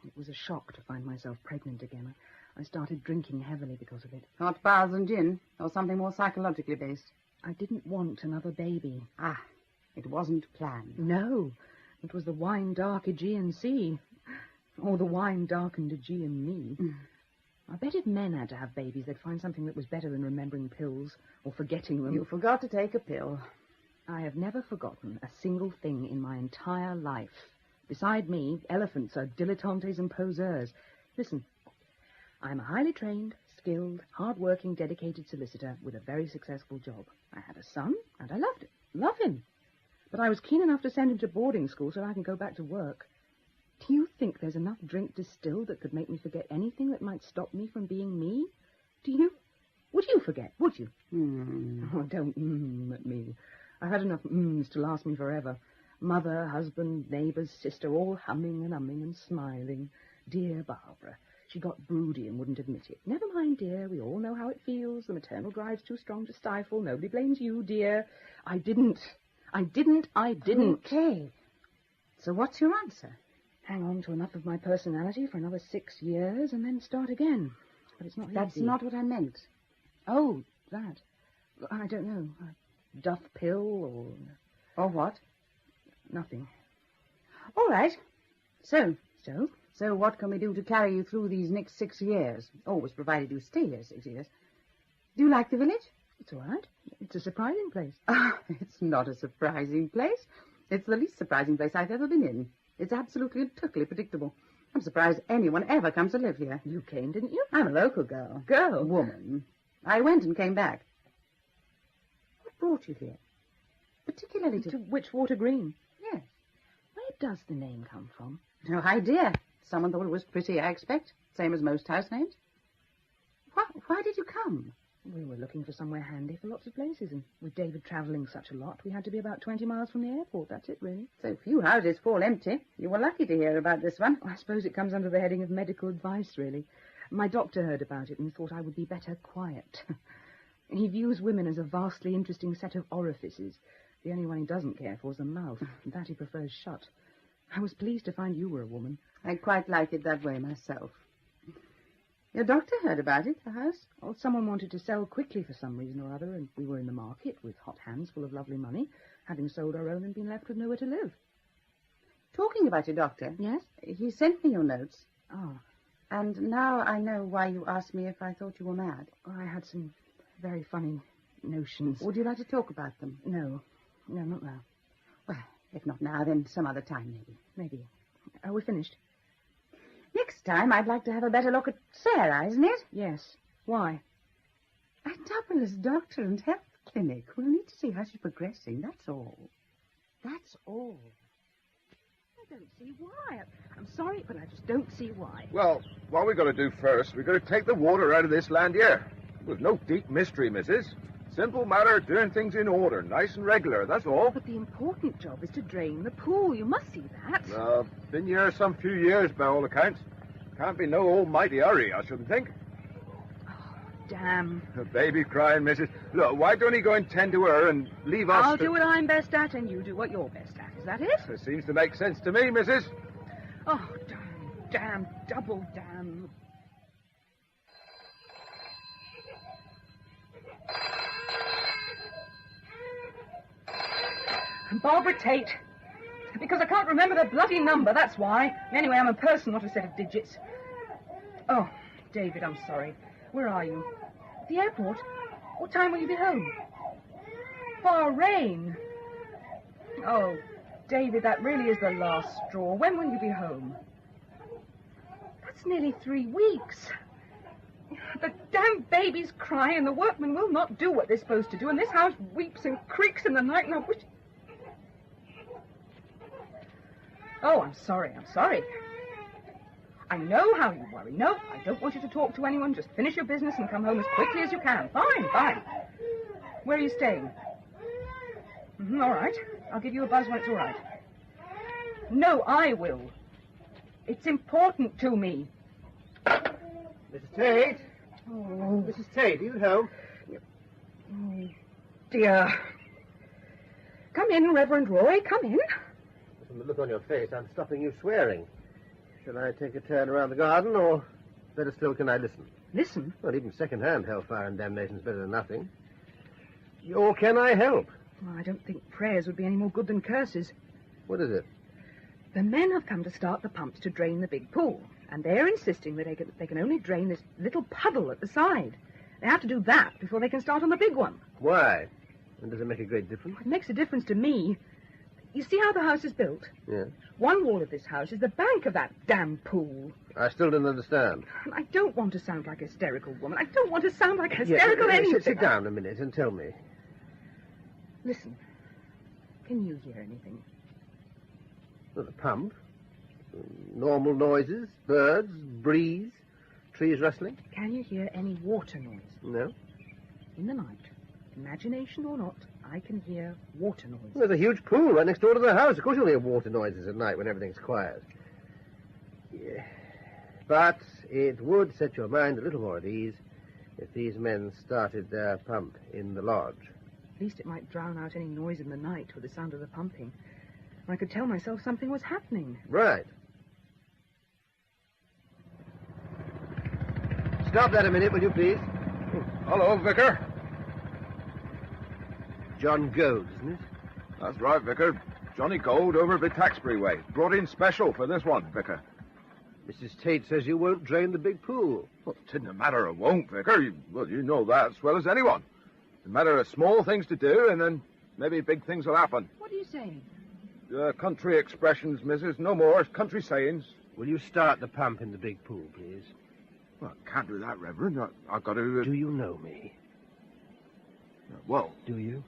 It was a shock to find myself pregnant again. I started drinking heavily because of it. Hot baths and gin, or something more psychologically based? I didn't want another baby. Ah, it wasn't planned. No, it was the wine-dark Aegean Sea. Or the wine-darkened Aegean me. I bet if men had to have babies, they'd find something that was better than remembering pills or forgetting them. You forgot to take a pill. I have never forgotten a single thing in my entire life. Beside me, elephants are dilettantes and poseurs. Listen, I'm a highly trained, skilled, hard-working, dedicated solicitor with a very successful job. I had a son, and I loved it. Love him. But I was keen enough to send him to boarding school so I can go back to work. Do you think there's enough drink distilled that could make me forget anything that might stop me from being me? Do you? Would you forget? Would you? Oh, don't at me. I've had enough to last me forever. Mother, husband, neighbours, sister, all humming and umming and smiling. Dear Barbara. She got broody and wouldn't admit it. Never mind, dear. We all know how it feels. The maternal drive's too strong to stifle. Nobody blames you, dear. I didn't. Okay. So what's your answer? Hang on to enough of my personality for another 6 years and then start again. But it's not That's easy. not what I meant. Oh, that. I don't know. A duff pill or... Or what? Nothing. All right. So what can we do to carry you through these next 6 years? Always provided you stay here 6 years. Do you like the village? It's all right. It's a surprising place. It's not a surprising place. It's the least surprising place I've ever been in. It's absolutely and totally predictable. I'm surprised anyone ever comes to live here. You came, didn't you? I'm a local girl. Girl? Woman. I went and came back. What brought you here? Particularly to Witchwater Green. Yes. Where does the name come from? No idea. Someone thought it was pretty, I expect. Same as most house names. Why did you come? We were looking for somewhere handy for lots of places, and with David travelling such a lot, we had to be about 20 miles from the airport. That's it, really. So few houses fall empty. You were lucky to hear about this one. I suppose it comes under the heading of medical advice, really. My doctor heard about it and thought I would be better quiet. He views women as a vastly interesting set of orifices. The only one he doesn't care for is the mouth, and that he prefers shut. I was pleased to find you were a woman. I quite like it that way myself. Your doctor heard about it, the house? Well, someone wanted to sell quickly for some reason or other, and we were in the market with hot hands full of lovely money, having sold our own and been left with nowhere to live. Talking about your doctor... Yes? He sent me your notes. Oh. And now I know why you asked me if I thought you were mad. I had some very funny notions. Would you like to talk about them? No, not now. Well, if not now, then some other time, maybe. Maybe. Are we finished? time I'd like to have a better look at Sarah, isn't it? Yes. Why? A double as doctor and health clinic. We'll need to see how she's progressing, that's all. That's all. I don't see why. I'm sorry, but I just don't see why. Well, what we got to do first, we got to take the water out of this land here. There's no deep mystery, missus. Simple matter of doing things in order, nice and regular, that's all. But the important job is to drain the pool. You must see that. Been here some few years, by all accounts. Can't be no almighty hurry, I shouldn't think. Damn. The baby crying, missus. Look, why don't he go and tend to her and leave us... I'll do what I'm best at, and you do what you're best at. Is that it? It seems to make sense to me, missus. Oh, damn, double damn. Barbara Tate. Because I can't remember the bloody number, that's why. Anyway, I'm a person, not a set of digits. Oh, David, I'm sorry. Where are you? At the airport? What time will you be home? Bahrain. Oh, David, that really is the last straw. When will you be home? That's nearly 3 weeks. The damn baby's crying, and the workmen will not do what they're supposed to do, and this house weeps and creaks in the night, and I wish... Oh, I'm sorry. I know how you worry. No, I don't want you to talk to anyone. Just finish your business and come home as quickly as you can. Fine. Where are you staying? All right. I'll give you a buzz when it's all right. No, I will. It's important to me. Mrs. Tate? Oh. Mrs. Tate, are you home? Oh, dear. Come in, Reverend Roy, come in. From the look on your face, I'm stopping you swearing. Shall I take a turn around the garden, or better still, can I listen? Listen? Well, even second-hand hellfire and damnation's better than nothing. Or can I help? Well, I don't think prayers would be any more good than curses. What is it? The men have come to start the pumps to drain the big pool, and they're insisting that they can only drain this little puddle at the side. They have to do that before they can start on the big one. Why? And does it make a great difference? It makes a difference to me. You see how the house is built? Yes. One wall of this house is the bank of that damn pool. I still don't understand. And I don't want to sound like a hysterical woman. I don't want to sound like a hysterical anything. Sit down a minute and tell me. Listen. Can you hear anything? Well, the pump. Normal noises. Birds. Breeze. Trees rustling. Can you hear any water noise? No. In the night, imagination or not, I can hear water noise. There's a huge pool right next door to the house. Of course you'll hear water noises at night when everything's quiet. Yeah. But it would set your mind a little more at ease if these men started their pump in the lodge. At least it might drown out any noise in the night with the sound of the pumping. I could tell myself something was happening. Right. Stop that a minute, will you, please? Hello, Vicar. John Gold, isn't it? That's right, Vicar. Johnny Gold over at the Taxbury way. Brought in special for this one, Vicar. Mrs. Tate says you won't drain the big pool. Well, it isn't a matter of won't, Vicar. You know that as well as anyone. It's a matter of small things to do, and then maybe big things will happen. What are you saying? Country expressions, missus. No more. Country sayings. Will you start the pump in the big pool, please? Well, I can't do that, Reverend. I've got to... Do you know me? Well... Do you?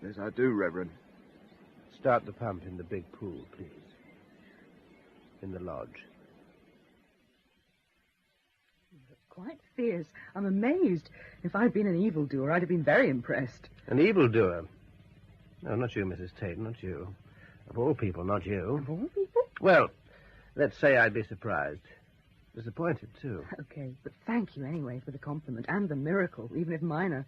Yes, I do, Reverend. Start the pump in the big pool, please. In the lodge. That's quite fierce. I'm amazed. If I'd been an evildoer, I'd have been very impressed. An evildoer? No, not you, Mrs. Tate, not you. Of all people, not you. Of all people? Well, let's say I'd be surprised. Disappointed, too. Okay, but thank you anyway for the compliment and the miracle, even if minor.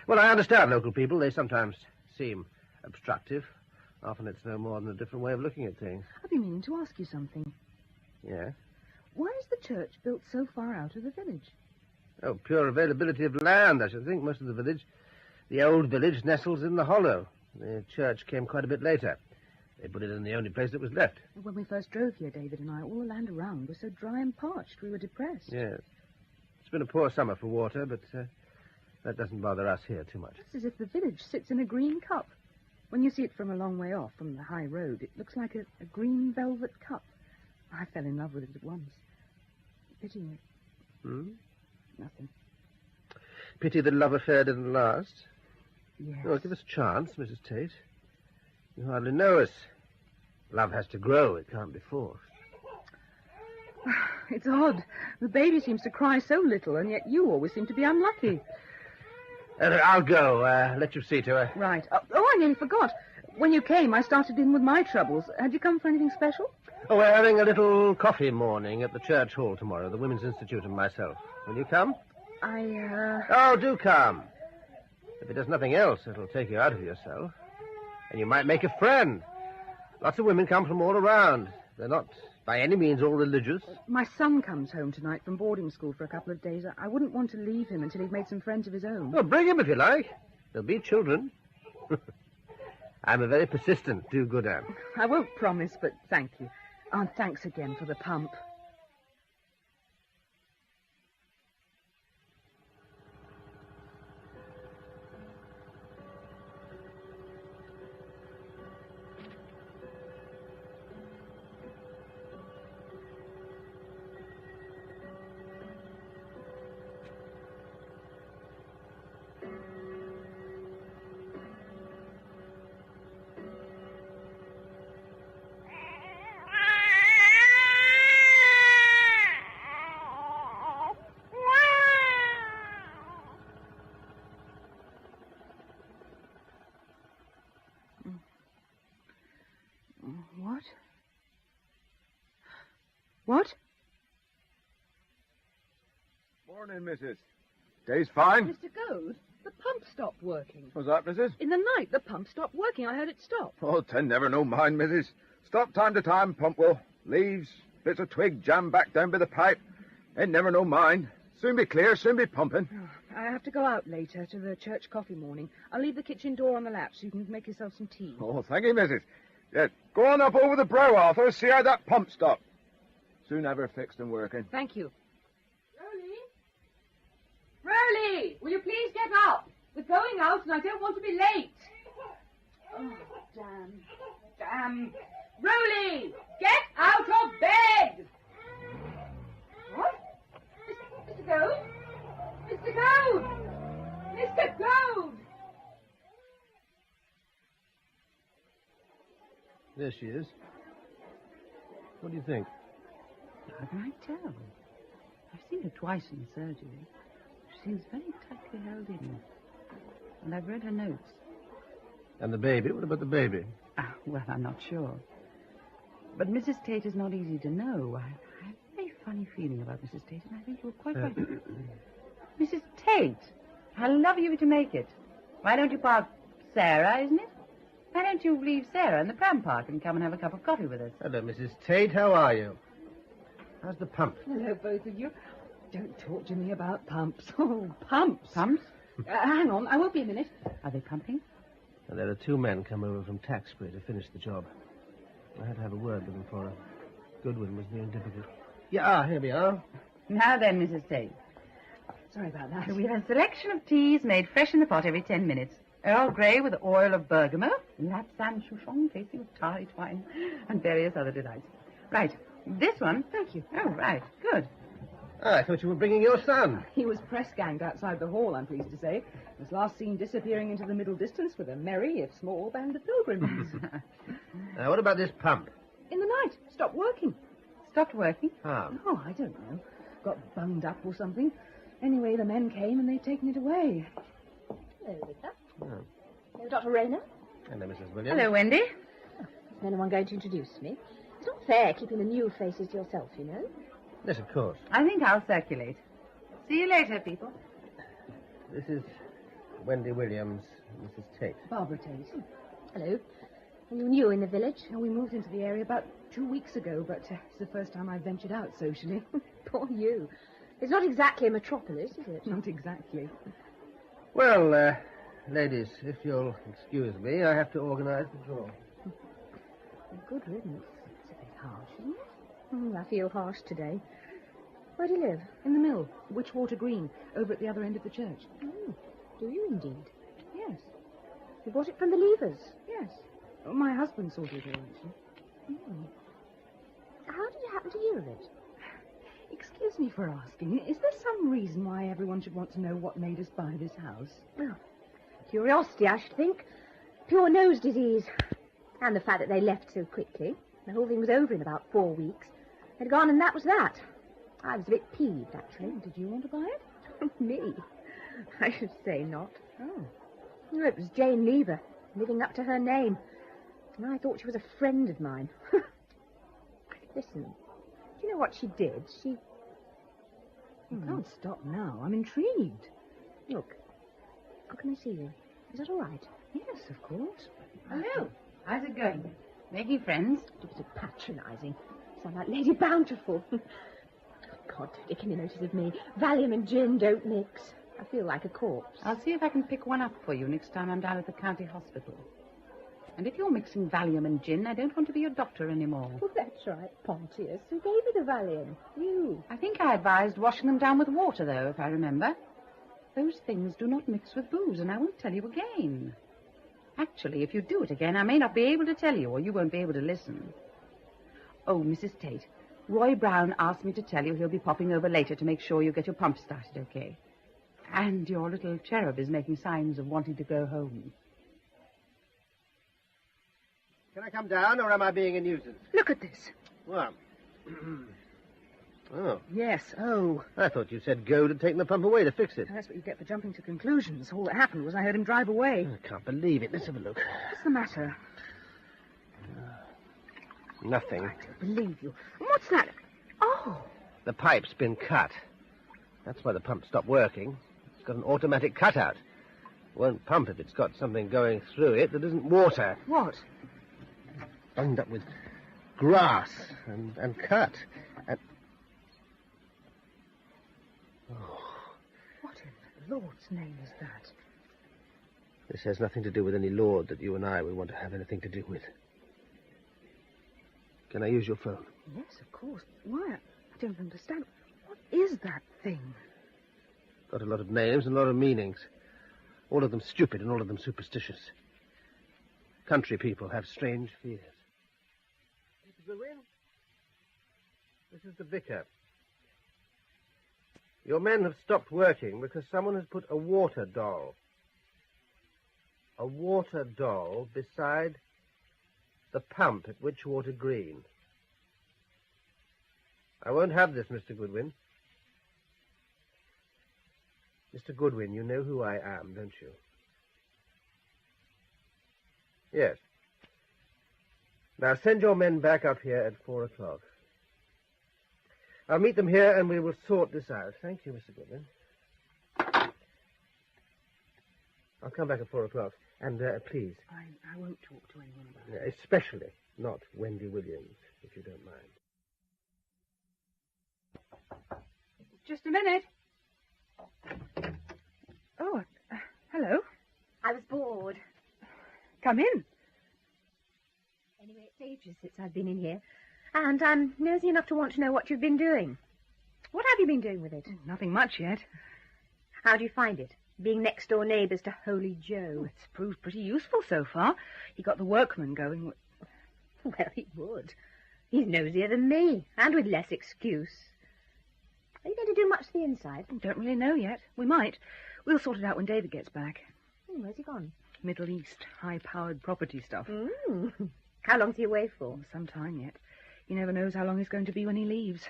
Well, I understand local people. They sometimes seem obstructive. Often it's no more than a different way of looking at things. I've been meaning to ask you something. Yes? Why is the church built so far out of the village? Oh, pure availability of land, I should think. Most of the village, the old village, nestles in the hollow. The church came quite a bit later. They put it in the only place that was left. When we first drove here, David and I, all the land around was so dry and parched, we were depressed. Yes. It's been a poor summer for water, but that doesn't bother us here too much. It's as if the village sits in a green cup. When you see it from a long way off, from the high road, it looks like a green velvet cup. I fell in love with it at once. Pity it. Hmm? Nothing. Pity the love affair didn't last. Yes. Oh, give us a chance, Mrs. Tate. You hardly know us. Love has to grow. It can't be forced. It's odd. The baby seems to cry so little, and yet you always seem to be unlucky. I'll go. Let you see to her. Right. Oh, I nearly forgot. When you came, I started in with my troubles. Had you come for anything special? Oh, we're having a little coffee morning at the church hall tomorrow, the Women's Institute and myself. Will you come? Oh, do come. If it does nothing else, it'll take you out of yourself. And you might make a friend. Lots of women come from all around. They're not by any means all religious. My son comes home tonight from boarding school for a couple of days. I wouldn't want to leave him until he'd made some friends of his own. Well, bring him if you like. There'll be children. I'm a very persistent do-gooder. I won't promise, but thank you. And thanks again for the pump. What? Morning, missus. Day's fine. Mr. Goad, the pump stopped working. What's that, missus? In the night, the pump stopped working. I heard it stop. Oh, 'ten never no mind, missus. Stop time to time, pump will. Leaves, bits of twig jammed back down by the pipe. Ain't never no mind. Soon be clear, soon be pumping. Oh, I have to go out later to the church coffee morning. I'll leave the kitchen door on the latch so you can make yourself some tea. Oh, thank you, missus. Yeah, go on up over the brow, Arthur. See how that pump stopped. Soon have her fixed and working. Thank you. Rowley, will you please get up? We're going out and I don't want to be late. Oh, damn. Damn. Rowley, get out of bed! What? Mr. Goad? Mr. Goad! Mr. Goad! There she is. What do you think? How can I tell? I've seen her twice in surgery. She seems very tightly held in. And I've read her notes. And the baby? What about the baby? Well, I'm not sure. But Mrs. Tate is not easy to know. I have a very funny feeling about Mrs. Tate, and I think you're quite right. Mrs. Tate, how lovely of you to make it. Why don't you park Sarah, isn't it? Why don't you leave Sarah in the pram park and come and have a cup of coffee with us? Hello, Mrs. Tate. How are you? How's the pump? Hello, both of you. Don't talk to me about pumps. Oh, pumps. Pumps? Hang on, I won't be a minute. Are they pumping? And there are two men come over from Taxbury to finish the job. I had to have a word with them for her. Goodwin was being difficult. Yeah, here we are. Now then, Mrs. Tate. Sorry about that. We have a selection of teas made fresh in the pot every 10 minutes. Earl Grey with oil of bergamot, Lapsang Souchong tasting of tarry twine, and various other delights. Right. This one? Thank you. Oh, right. Good. I thought you were bringing your son. He was press-ganged outside the hall, I'm pleased to say. Was last seen disappearing into the middle distance with a merry, if small, band of pilgrims. Now, what about this pump? In the night. Stopped working. Stopped working? How? Oh, I don't know. Got bunged up or something. Anyway, the men came and they've taken it away. Hello, Victor. Oh. Hello, Dr. Rayner. Hello, Mrs. Williams. Hello, Wendy. Is anyone going to introduce me? It's not fair keeping the new faces to yourself, you know. Yes, of course. I think I'll circulate. See you later, people. This is Wendy Williams, Mrs. Tate. Barbara Tate. Hello. Are you new in the village? Oh, we moved into the area about 2 weeks ago, but it's the first time I've ventured out socially. Poor you. It's not exactly a metropolis, is it? Not exactly. Well, ladies, if you'll excuse me, I have to organize the draw. Good riddance. It's a bit harsh, isn't it? I feel harsh today. Where do you live? In the mill, Witchwater Green, over at the other end of the church. Oh, do you indeed? Yes. You bought it from the Levers? Yes. Oh, my husband sorted it all, actually. How did you happen of it. Excuse me for asking, is there some reason why everyone should want to know what made us buy this house? Well, curiosity, I should think. Pure nose disease. And the fact that they left so quickly. The whole thing was over in about 4 weeks. They'd gone and that was that. I was a bit peeved, actually. Did you want to buy it? Me? I should say not. Oh. No, it was Jane Lever, living up to her name. And I thought she was a friend of mine. Listen, do you know what she did? You can't stop now. I'm intrigued. Look, how can I see you? Is that all right? Yes, of course. Hello. How's it going? Making friends? It was a patronising. Sound like Lady Bountiful. God, don't take any notice of me. Valium and gin don't mix. I feel like a corpse. I'll see if I can pick one up for you next time I'm down at the county hospital. And if you're mixing Valium and gin, I don't want to be your doctor anymore. Well, that's right, Pontius. Who gave you the Valium? You. I think I advised washing them down with water, though, if I remember. Those things do not mix with booze, and I won't tell you again. Actually, if you do it again, I may not be able to tell you, or you won't be able to listen. Oh, Mrs. Tate, Roy Brown asked me to tell you he'll be popping over later to make sure you get your pump started okay. And your little cherub is making signs of wanting to go home. Can I come down, or am I being a nuisance? Look at this. What? Oh. Yes, oh. I thought you said go to take the pump away to fix it. That's what you get for jumping to conclusions. All that happened was I heard him drive away. I can't believe it. Let's have a look. What's the matter? Nothing. I don't believe you. What's that? Oh. The pipe's been cut. That's why the pump stopped working. It's got an automatic cutout. Won't pump if it's got something going through it that isn't water. What? Bunged up with grass and cut. And... Oh. What in the Lord's name is that? This has nothing to do with any lord that you and I would want to have anything to do with. Can I use your phone? Yes, of course. Why? I don't understand. What is that thing? Got a lot of names and a lot of meanings. All of them stupid and all of them superstitious. Country people have strange fears. Mr. Goodwin? This is the vicar. Your men have stopped working because someone has put a water doll beside the pump at Witchwater Green. I won't have this, Mr. Goodwin. Mr. Goodwin, you know who I am, don't you? Yes. Now send your men back up here at 4 o'clock. I'll meet them here and we will sort this out. Thank you, Mr. Goodwin. I'll come back at 4 o'clock. And please. I won't talk to anyone about it. Especially not Wendy Williams, if you don't mind. Just a minute. Oh, hello. I was bored. Come in. Anyway, it's ages since I've been in here. And I'm nosy enough to want to know what you've been doing. What have you been doing with it? Nothing much yet. How do you find it, being next-door neighbours to Holy Joe? It's proved pretty useful so far. He got the workmen going. Well, he would. He's nosier than me, and with less excuse. Are you going to do much to the inside? Don't really know yet. We might. We'll sort it out when David gets back. Where's he gone? Middle East, high-powered property stuff. How long's he away for? Some time yet. He never knows how long he's going to be when he leaves.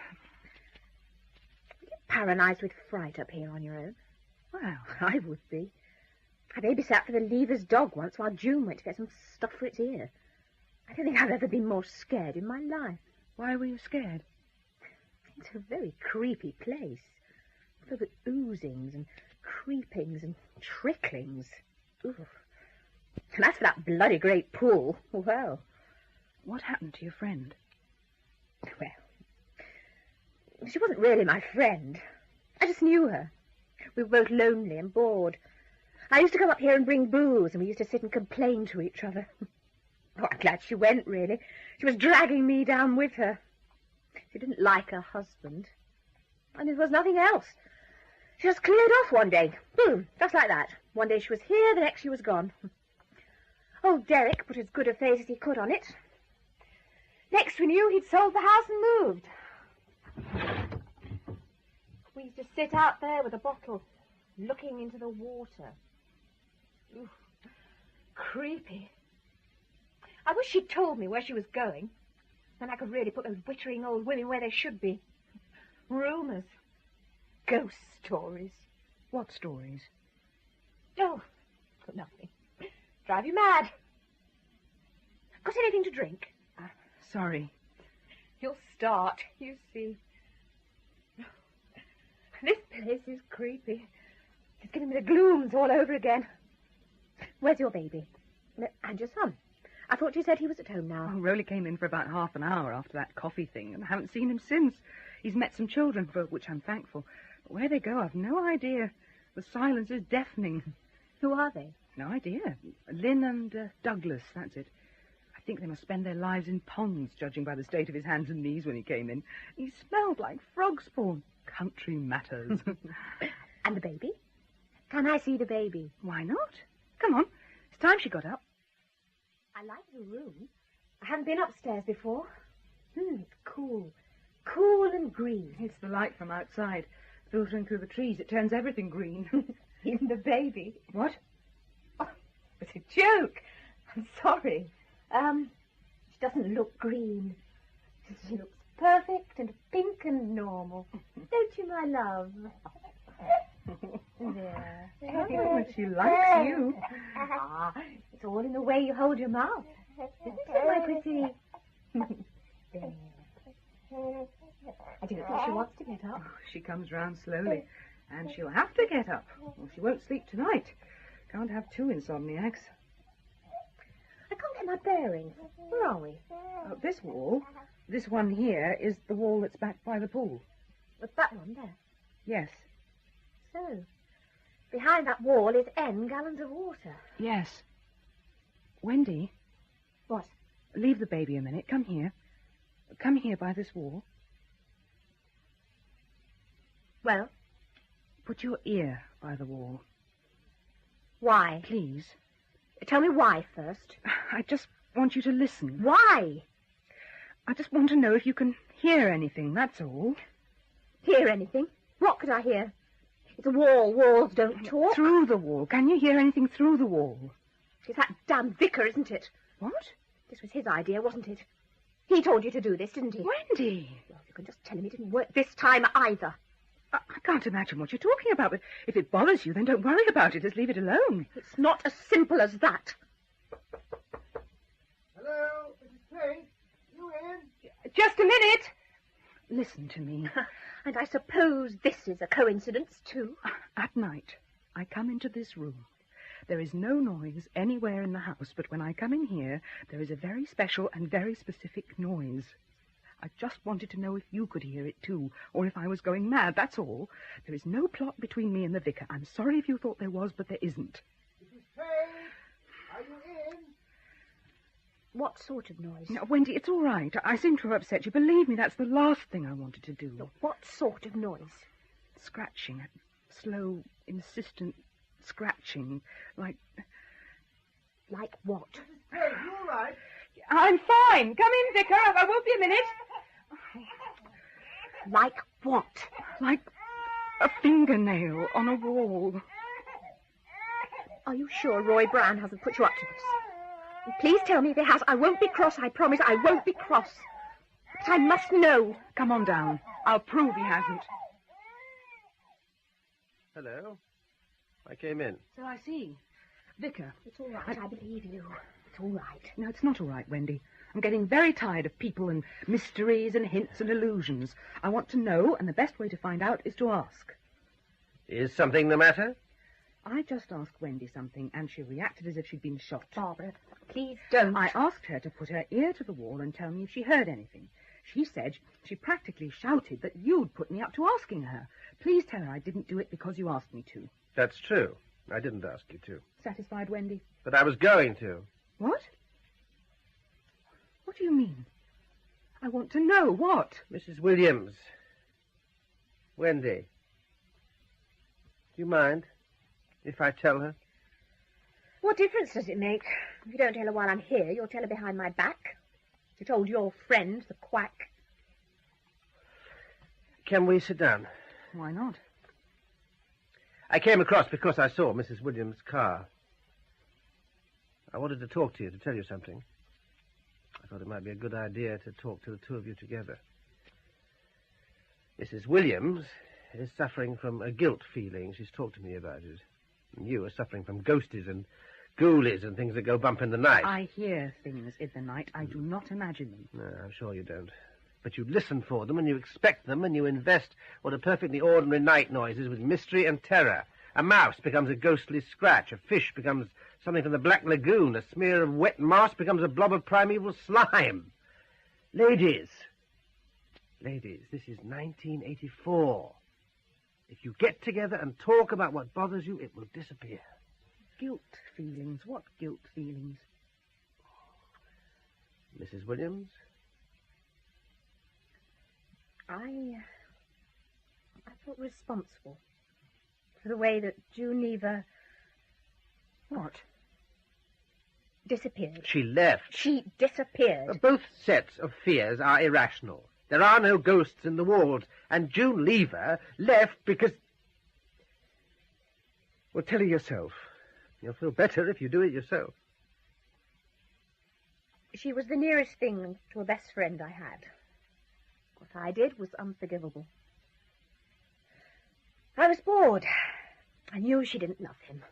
Are you paralysed with fright up here on your own? Well, I would be. I babysat for the Lever's dog once while June went to get some stuff for its ear. I don't think I've ever been more scared in my life. Why were you scared? It's a very creepy place. Filled with oozings and creepings and tricklings. Ooh. And as for that bloody great pool, well... What happened to your friend? Well, she wasn't really my friend. I just knew her. We were both lonely and bored. I used to come up here and bring booze, and we used to sit and complain to each other. Oh, I'm glad she went, really. She was dragging me down with her. She didn't like her husband. And there was nothing else. She just cleared off one day. Boom, just like that. One day she was here, the next she was gone. Old Derek put as good a face as he could on it. Next we knew, he'd sold the house and moved. We used to sit out there with a bottle, looking into the water. Oof, creepy. I wish she'd told me where she was going. Then I could really put those wittering old women where they should be. Rumours. Ghost stories. What stories? Oh, nothing. Drive you mad. Got anything to drink? Sorry. You'll start, you see. This place is creepy. It's giving me the glooms all over again. Where's your baby? And your son? I thought you said he was at home now. Oh, Rolly came in for about half an hour after that coffee thing, and I haven't seen him since. He's met some children, for which I'm thankful. But where they go, I've no idea. The silence is deafening. Who are they? No idea. Lynn and Douglas, that's it. I think they must spend their lives in ponds, judging by the state of his hands and knees when he came in. He smelled like frog spawn. Country matters. And the baby? Can I see the baby? Why not? Come on. It's time she got up. I like the room. I haven't been upstairs before. It's cool. Cool and green. It's the light from outside. Filtering through the trees, it turns everything green. Even the baby. What? Oh, it's a joke. I'm sorry. She doesn't look green. She looks perfect and pink and normal. Don't you, my love? There. She likes you. It's all in the way you hold your mouth. Isn't it, my pretty? There. I don't think she wants to get up. She comes round slowly, and she'll have to get up, or she won't sleep tonight. Can't have two insomniacs. I can't get my bearings. Where are we? This wall, this one here, is the wall that's back by the pool. What's that one there? Yes. So, behind that wall is N gallons of water. Yes. Wendy. What? Leave the baby a minute. Come here. Come here by this wall. Well? Put your ear by the wall. Why? Please. Tell me why first. I just want you to listen. Why? I just want to know if you can hear anything, that's all. Hear anything? What could I hear? It's a wall. Walls don't talk. Through the wall. Can you hear anything through the wall? It's that damn vicar, isn't it? What? This was his idea, wasn't it? He told you to do this, didn't he? Wendy! Well, you can just tell him it didn't work this time either. I can't imagine what you're talking about, but if it bothers you, then don't worry about it. Just leave it alone. It's not as simple as that. Hello, Mrs. Tate. You in? Just a minute. Listen to me. And I suppose this is a coincidence, too. At night, I come into this room. There is no noise anywhere in the house, but when I come in here, there is a very special and very specific noise. I just wanted to know if you could hear it, too, or if I was going mad, that's all. There is no plot between me and the vicar. I'm sorry if you thought there was, but there isn't. Mrs. Tate, are you in? What sort of noise? Now, Wendy, it's all right. I seem to have upset you. Believe me, that's the last thing I wanted to do. No, what sort of noise? Scratching. Slow, insistent scratching. Like... Like what? Mrs. Tate, you all right? I'm fine. Come in, Vicar. I won't be a minute. Like what? Like a fingernail on a wall. Are you sure Roy Brown hasn't put you up to this? Please tell me if he has. I won't be cross, I promise. I won't be cross. But I must know. Come on down. I'll prove he hasn't. Hello. I came in. So I see. Vicar. It's all right. I believe you. It's all right. No, it's not all right, Wendy. I'm getting very tired of people and mysteries and hints and illusions. I want to know, and the best way to find out is to ask. Is something the matter? I just asked Wendy something, and she reacted as if she'd been shot. Barbara, please don't. I asked her to put her ear to the wall and tell me if she heard anything. She said she practically shouted that you'd put me up to asking her. Please tell her I didn't do it because you asked me to. That's true. I didn't ask you to. Satisfied, Wendy? But I was going to. What? What do you mean? I want to know what? Mrs. Williams. Wendy. Do you mind if I tell her? What difference does it make? If you don't tell her while I'm here, you'll tell her behind my back. You told your friend, the quack. Can we sit down? Why not? I came across because I saw Mrs. Williams' car. I wanted to talk to you, to tell you something. I thought it might be a good idea to talk to the two of you together. Mrs. Williams is suffering from a guilt feeling. She's talked to me about it. And you are suffering from ghosties and ghoulies and things that go bump in the night. I hear things in the night. I do not imagine them. No, I'm sure you don't. But you listen for them and you expect them and you invest what are perfectly ordinary night noises with mystery and terror. A mouse becomes a ghostly scratch. A fish becomes something from the Black Lagoon. A smear of wet moss becomes a blob of primeval slime. Ladies, this is 1984. If you get together and talk about what bothers you, it will disappear. Guilt feelings? What guilt feelings? Mrs. Williams? I felt responsible for the way that June Lever... What? Disappeared. She left. She disappeared. Both sets of fears are irrational. There are no ghosts in the walls, and June Lever left because... Well, tell her yourself. You'll feel better if you do it yourself. She was the nearest thing to a best friend I had. What I did was unforgivable. I was bored. I knew she didn't love him.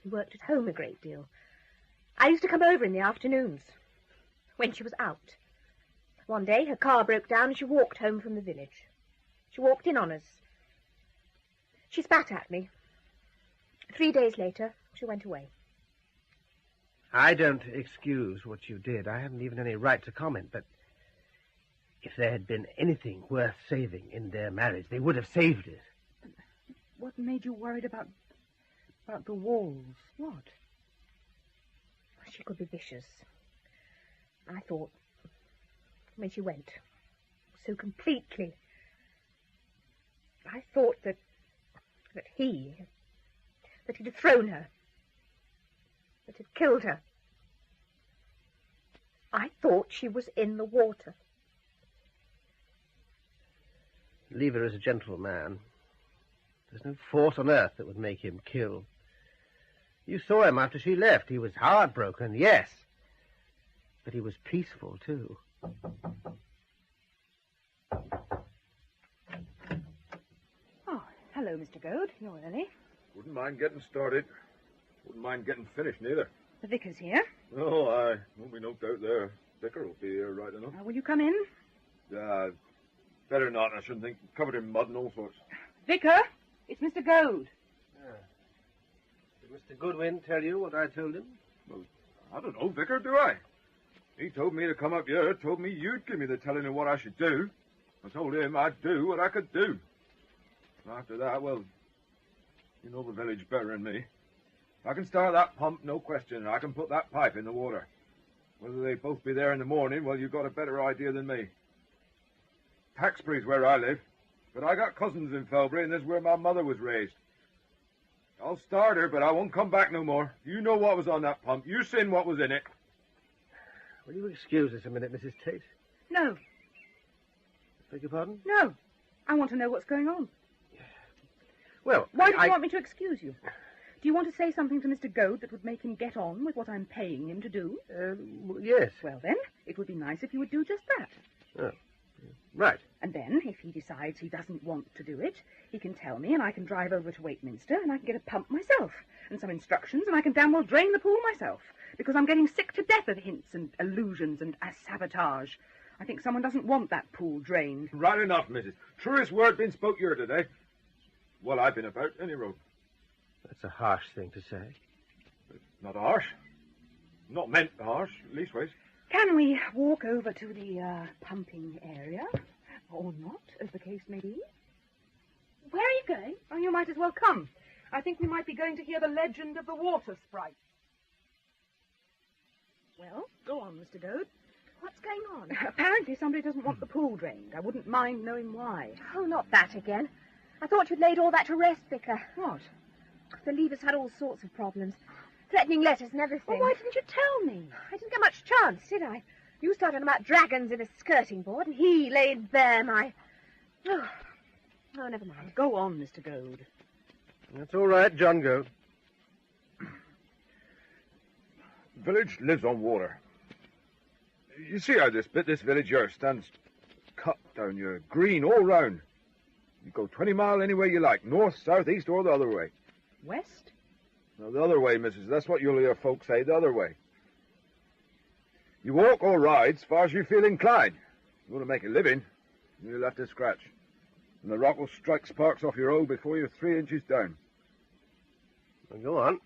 He worked at home a great deal. I used to come over in the afternoons, when she was out. One day her car broke down and she walked home from the village. She walked in on us. She spat at me. 3 days later, she went away. I don't excuse what you did. I haven't even any right to comment, but if there had been anything worth saving in their marriage, they would have saved it. What made you worried about the walls? What? She could be vicious. I thought, when she went, so completely, I thought that he'd thrown her, that he'd killed her. I thought she was in the water. Lever is a gentle man. There's no force on earth that would make him kill. You saw him after she left. He was heartbroken, yes. But he was peaceful, too. Oh, hello, Mr. Goad. You're early. Wouldn't mind getting started. Wouldn't mind getting finished, neither. The vicar's here. Oh, aye. Won't be no doubt there. Vicar will be here right enough. Will you come in? Better not, I shouldn't think. Covered in mud and all sorts. Vicar, it's Mr. Goad. Did Mr. Goodwin tell you what I told him? Well, I don't know, Vicar, do I? He told me to come up here, told me you'd give me the telling of what I should do. I told him I'd do what I could do. After that, well, you know the village better than me. I can start that pump, no question, and I can put that pipe in the water. Whether they both be there in the morning, well, you've got a better idea than me. Taxbury's where I live, but I got cousins in Felbury, and this is where my mother was raised. I'll start her, but I won't come back no more. You know what was on that pump. You seen what was in it. Will you excuse us a minute, Mrs. Tate? No. Beg your pardon? No. I want to know what's going on. Well, why do you want me to excuse you? Do you want to say something to Mr. Goad that would make him get on with what I'm paying him to do? Yes. Well, then, it would be nice if you would do just that. Oh, right. And then, if he decides he doesn't want to do it, he can tell me, and I can drive over to Wakeminster, and I can get a pump myself, and some instructions, and I can damn well drain the pool myself, because I'm getting sick to death of hints and allusions and sabotage. I think someone doesn't want that pool drained. Right enough, Mrs. Truest word been spoke here today. Well, I've been about any road. That's a harsh thing to say. It's not harsh. Not meant harsh, leastways. Can we walk over to the pumping area? Or not, as the case may be? Where are you going? Oh, you might as well come. I think we might be going to hear the legend of the water sprite. Well, go on, Mr. Goad. What's going on? Apparently somebody doesn't want the pool drained. I wouldn't mind knowing why. Oh, not that again. I thought you'd laid all that to rest, Vicar. What? The Lever's had all sorts of problems. Threatening letters and everything. Well, why didn't you tell me? I didn't get much chance, did I? You started about dragons in a skirting board, and he laid bare my... Oh, Oh, never mind. Go on, Mr. Goad. That's all right, John Goad. Village lives on water. You see how this village here stands cut down your green all round. You go 20 mile any way you like, north, south, east, or the other way. West? No, the other way, missus. That's what you'll hear folks say, the other way. You walk or ride as far as you feel inclined. You want to make a living, you'll have to scratch. And the rock will strike sparks off your road before you're 3 inches down. Well, go on.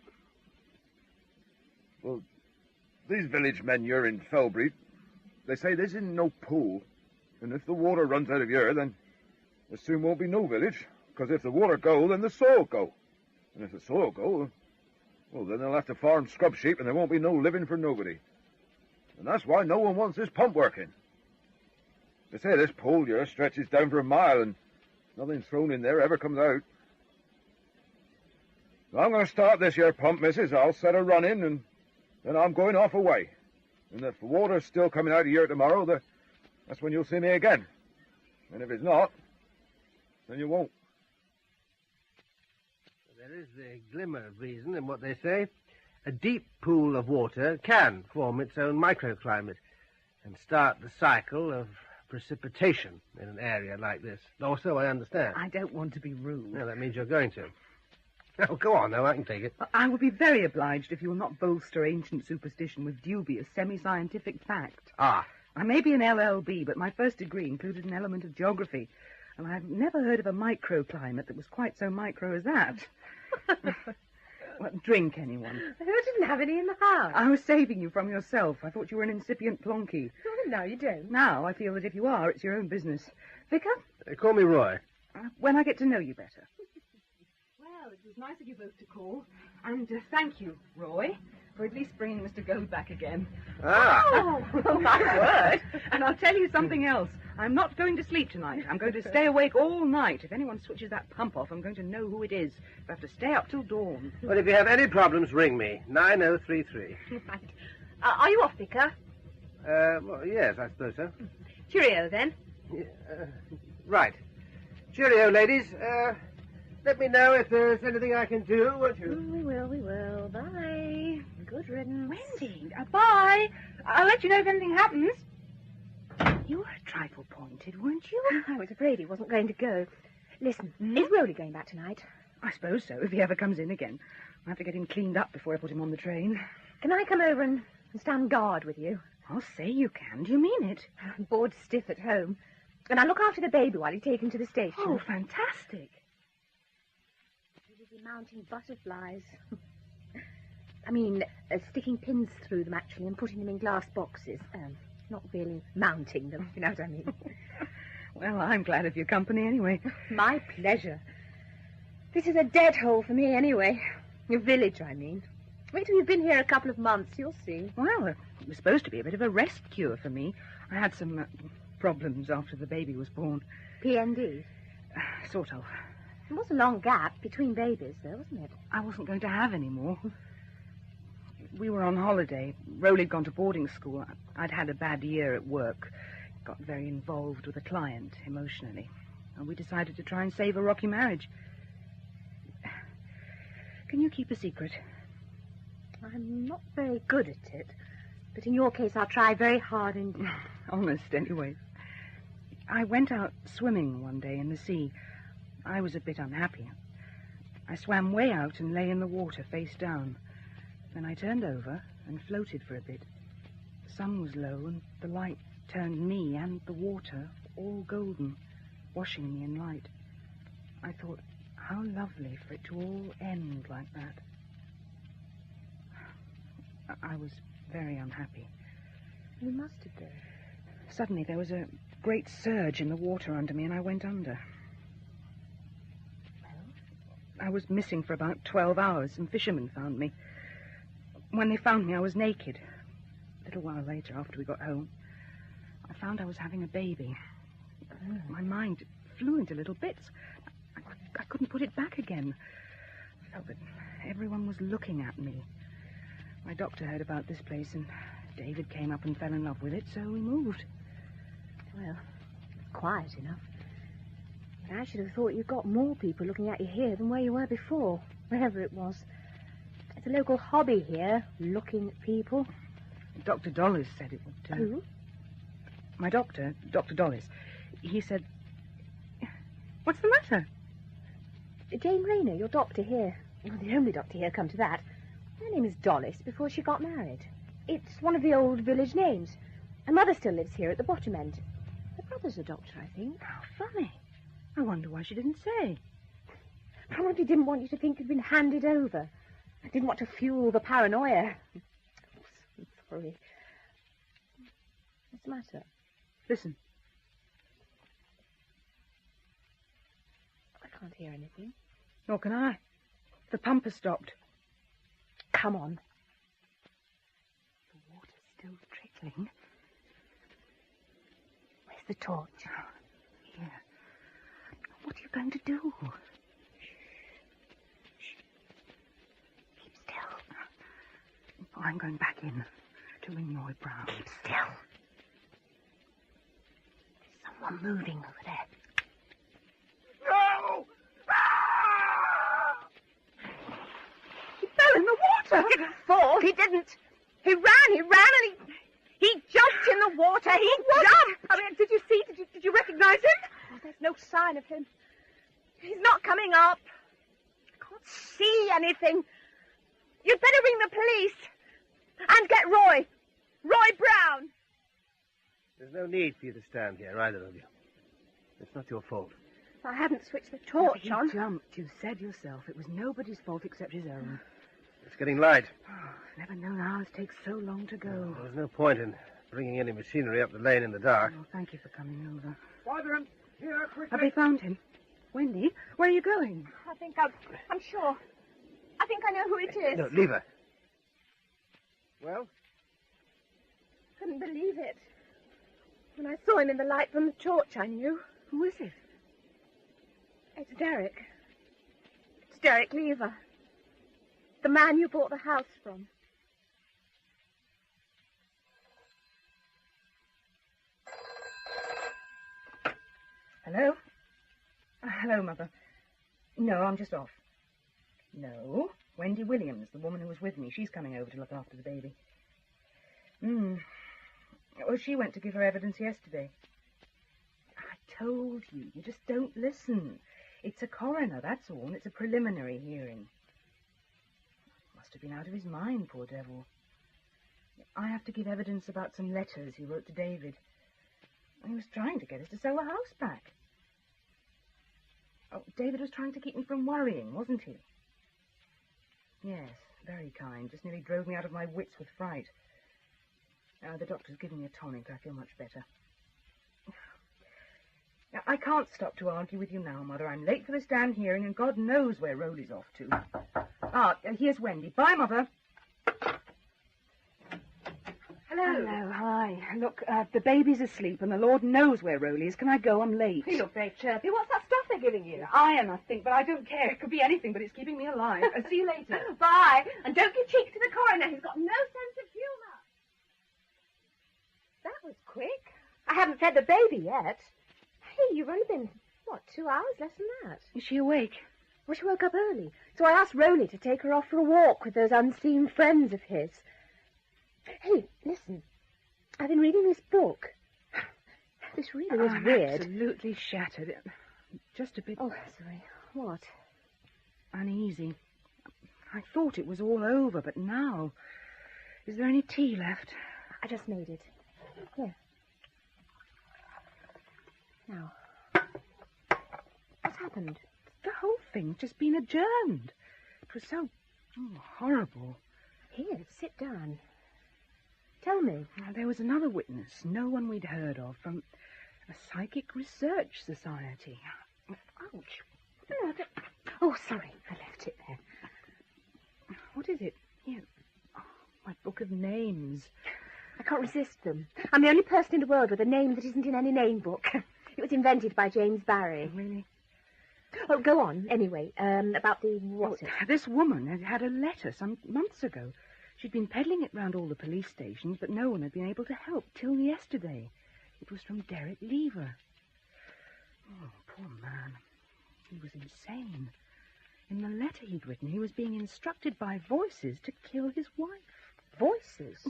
Well, these village men here in Felbury, they say this isn't no pool. And if the water runs out of here, then there soon won't be no village. Because if the water go, then the soil go. And if the soil go, well, then they'll have to farm scrub sheep and there won't be no living for nobody. And that's why no one wants this pump working. They say this pool here stretches down for a mile and nothing thrown in there ever comes out. So I'm going to start this here pump, missus. I'll set her running and then I'm going off away. And if the water's still coming out of here tomorrow, that's when you'll see me again. And if it's not, then you won't. There is the glimmer of reason in what they say. A deep pool of water can form its own microclimate and start the cycle of precipitation in an area like this. Or so I understand. I don't want to be rude. No, that means you're going to. Oh, go on, though. I can take it. I would be very obliged if you will not bolster ancient superstition with dubious semi-scientific fact. Ah. I may be an LLB, but my first degree included an element of geography, and I've never heard of a microclimate that was quite so micro as that. Well, drink, anyone. I didn't have any in the house. I was saving you from yourself. I thought you were an incipient plonky. Oh, no, you don't. Now I feel that if you are, it's your own business. Vicar? Call me Roy. When I get to know you better. Well, it was nice of you both to call. And thank you, Roy, for at least bringing Mr. Goad back again. Ah! Oh, my word. And I'll tell you something else. I'm not going to sleep tonight. I'm going to stay awake all night. If anyone switches that pump off, I'm going to know who it is. I have to stay up till dawn. Well, if you have any problems, ring me. 9033. Right. Are you off, Vicar? Well, yes, I suppose so. Cheerio, then. Right. Cheerio, ladies. Let me know if there's anything I can do, won't you? We will. Bye. Good riddance. Wendy, bye. I'll let you know if anything happens. You were a trifle pointed, weren't you? I was afraid he wasn't going to go. Listen, is Rowley going back tonight? I suppose so, if he ever comes in again. I'll have to get him cleaned up before I put him on the train. Can I come over and stand guard with you? I'll say you can. Do you mean it? I'm bored stiff at home. And I'll look after the baby while you take him to the station. Oh, fantastic. We'll be mounting butterflies. I mean, sticking pins through them, actually, and putting them in glass boxes. Not really mounting them, you know what I mean. Well, I'm glad of your company anyway. My pleasure. This is a dead hole for me anyway. Your village, I mean. Wait till you've been here a couple of months, you'll see. Well, it was supposed to be a bit of a rest cure for me. I had some problems after the baby was born. PND? Sort of. There was a long gap between babies, though, wasn't it? I wasn't going to have any more. We were on holiday. Rowley'd gone to boarding school. I'd had a bad year at work. Got very involved with a client emotionally. And we decided to try and save a rocky marriage. Can you keep a secret? I'm not very good at it. But in your case, I'll try very hard indeed. Honest, anyway. I went out swimming one day in the sea. I was a bit unhappy. I swam way out and lay in the water face down. Then I turned over and floated for a bit. The sun was low and the light turned me and the water all golden, washing me in light. I thought, how lovely for it to all end like that. I was very unhappy. You must have been. Suddenly there was a great surge in the water under me and I went under. Well? I was missing for about 12 hours. Some fishermen found me. When they found me, I was naked. A little while later, after we got home, I found I was having a baby. My mind flew into little bits. I couldn't put it back again. I felt that everyone was looking at me. My doctor heard about this place, and David came up and fell in love with it, so we moved. Well, quiet enough. I should have thought you'd got more people looking at you here than where you were before, wherever it was. It's a local hobby here, looking at people. Dr. Dollis said it would. Who? My doctor, Dr. Dollis. He said... What's the matter? Jane Rayner, your doctor here. Well, the only doctor here, come to that. Her name is Dollis before she got married. It's one of the old village names. Her mother still lives here at the bottom end. Her brother's a doctor, I think. How funny. I wonder why she didn't say. Probably didn't want you to think you'd been handed over. I didn't want to fuel the paranoia. I'm sorry. What's the matter? Listen. I can't hear anything. Nor can I. The pump has stopped. Come on. The water's still trickling. Where's the torch? Here. What are you going to do? Keep still. Oh, I'm going back in to ring Roy Brown. Keep still. There's someone moving over there. No! He fell in the water. He didn't fall. He didn't. He ran, and he jumped in the water. He jumped. I mean, did you see? Did you recognize him? Oh, there's no sign of him. He's not coming up. I can't see anything. You'd better ring the police and get Roy Brown. There's no need for you to stand here, either of you. It's not your fault. If I hadn't switched the torch He on. jumped. You said yourself. It was nobody's fault except his own. It's getting light. Oh, never known ours take so long to go. There's no point in bringing any machinery up the lane in the dark. Oh, thank you for coming over. Quadrant, here, quickly. Have they found him? Wendy, where are you going? I think I'm sure. I think I know who it is. No, leave her. Well? Couldn't believe it. When I saw him in the light from the torch, I knew. Who is it? It's Derek. It's Derek Lever. The man you bought the house from. Hello? Hello, Mother. No, I'm just off. No, Wendy Williams, the woman who was with me. She's coming over to look after the baby. Well, she went to give her evidence yesterday. I told you, you just don't listen. It's a coroner, that's all, and it's a preliminary hearing. Must have been out of his mind, poor devil. I have to give evidence about some letters he wrote to David. He was trying to get us to sell the house back. Oh, David was trying to keep me from worrying, wasn't he? Yes, very kind. Just nearly drove me out of my wits with fright. The doctor's given me a tonic. I feel much better. Now, I can't stop to argue with you now, Mother. I'm late for the stand hearing, and God knows where Rowley's off to. Here's Wendy. Bye, Mother. Hello, hi. Look, the baby's asleep, and the Lord knows where Rowley is. Can I go? I'm late. You look very chirpy. What's that stuff they're giving you? Iron, I think, but I don't care. It could be anything, but it's keeping me alive. See you later. Bye. And don't give cheek to the coroner. He's got no sense of humour. That was quick. I haven't fed the baby yet. Hey, you've only been, 2 hours? Less than that. Is she awake? Well, she woke up early, so I asked Rowley to take her off for a walk with those unseen friends of his. Hey, listen. I've been reading this book. This really is weird. Absolutely shattered. Just a bit... Oh, sorry. What? Uneasy. I thought it was all over, but now... Is there any tea left? I just made it. Here. Now. What's happened? The whole thing's just been adjourned. It was so horrible. Here, sit down. Tell me. There was another witness, no one we'd heard of, from a psychic research society. Ouch. Oh, sorry, I left it there. What is it? Here. Oh, my book of names. I can't resist them. I'm the only person in the world with a name that isn't in any name book. It was invented by James Barry. Really? Oh, go on, anyway, about the what? This woman had had a letter some months ago. She'd been peddling it round all the police stations, but no one had been able to help till yesterday. It was from Derek Lever. Oh, Poor man. He was insane. In the letter he'd written, he was being instructed by voices to kill his wife. Voices?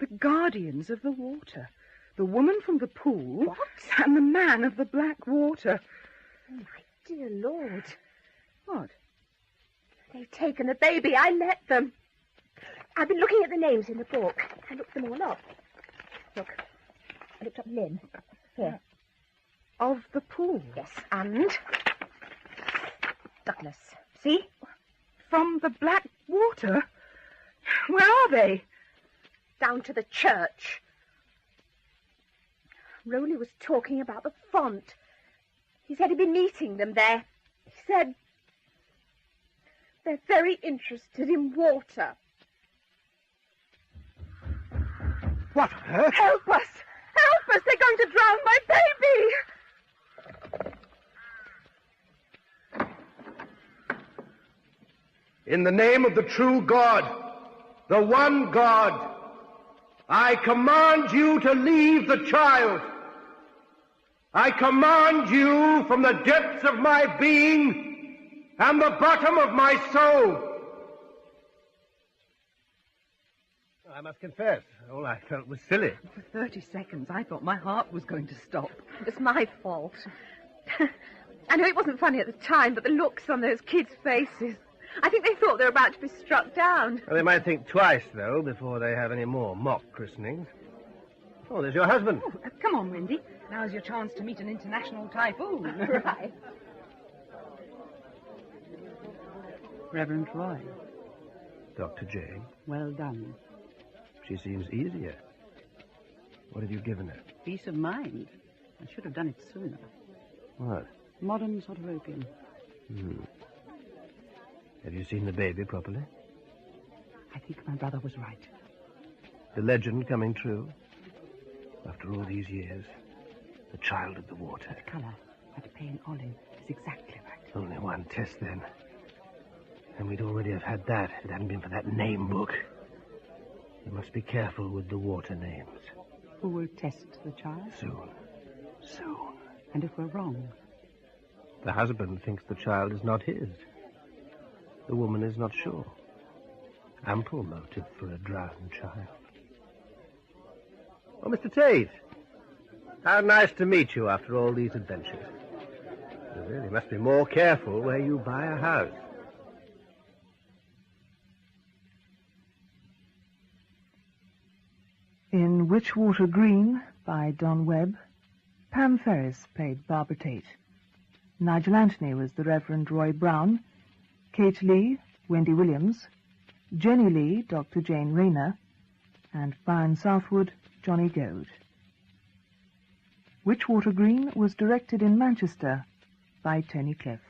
The guardians of the water. The woman from the pool. What? And the man of the black water. Oh, my dear Lord. What? They've taken the baby. I let them. I've been looking at the names in the book. I looked them all up. Look, I looked up Lynn. Here. Of the pool? Yes, and Douglas. See? From the black water? Where are they? Down to the church. Rowley was talking about the font. He said he'd been meeting them there. He said they're very interested in water. What on earth? Help us! Help us! They're going to drown my baby! In the name of the true God, the one God, I command you to leave the child. I command you from the depths of my being and the bottom of my soul. I must confess, all I felt was silly. For 30 seconds, I thought my heart was going to stop. It's my fault. I know it wasn't funny at the time, but the looks on those kids' faces. I think they thought they were about to be struck down. Well, they might think twice, though, before they have any more mock christenings. Oh, there's your husband. Oh, come on, Wendy. Now's your chance to meet an international typhoon. Right. Reverend Roy. Dr. Jane. Well done. She seems easier. What have you given her? Peace of mind. I should have done it sooner. What? Modern sort of opium. Have you seen the baby properly? I think my brother was right. The legend coming true? After all these years, the child of the water. The colour, that pale olive, is exactly right. Only one test, then. And we'd already have had that if it hadn't been for that name book. You must be careful with the water names. Who will test the child? Soon. Soon. And if we're wrong? The husband thinks the child is not his. The woman is not sure. Ample motive for a drowned child. Oh, Mr. Tate. How nice to meet you after all these adventures. You really must be more careful where you buy a house. In Witchwater Green by Don Webb, Pam Ferris played Barbara Tate. Nigel Anthony was the Reverend Roy Brown, Kate Lee, Wendy Williams, Jenny Lee, Dr. Jane Rayner, and Brian Southwood, Johnny Goad. Witchwater Green was directed in Manchester by Tony Cliff.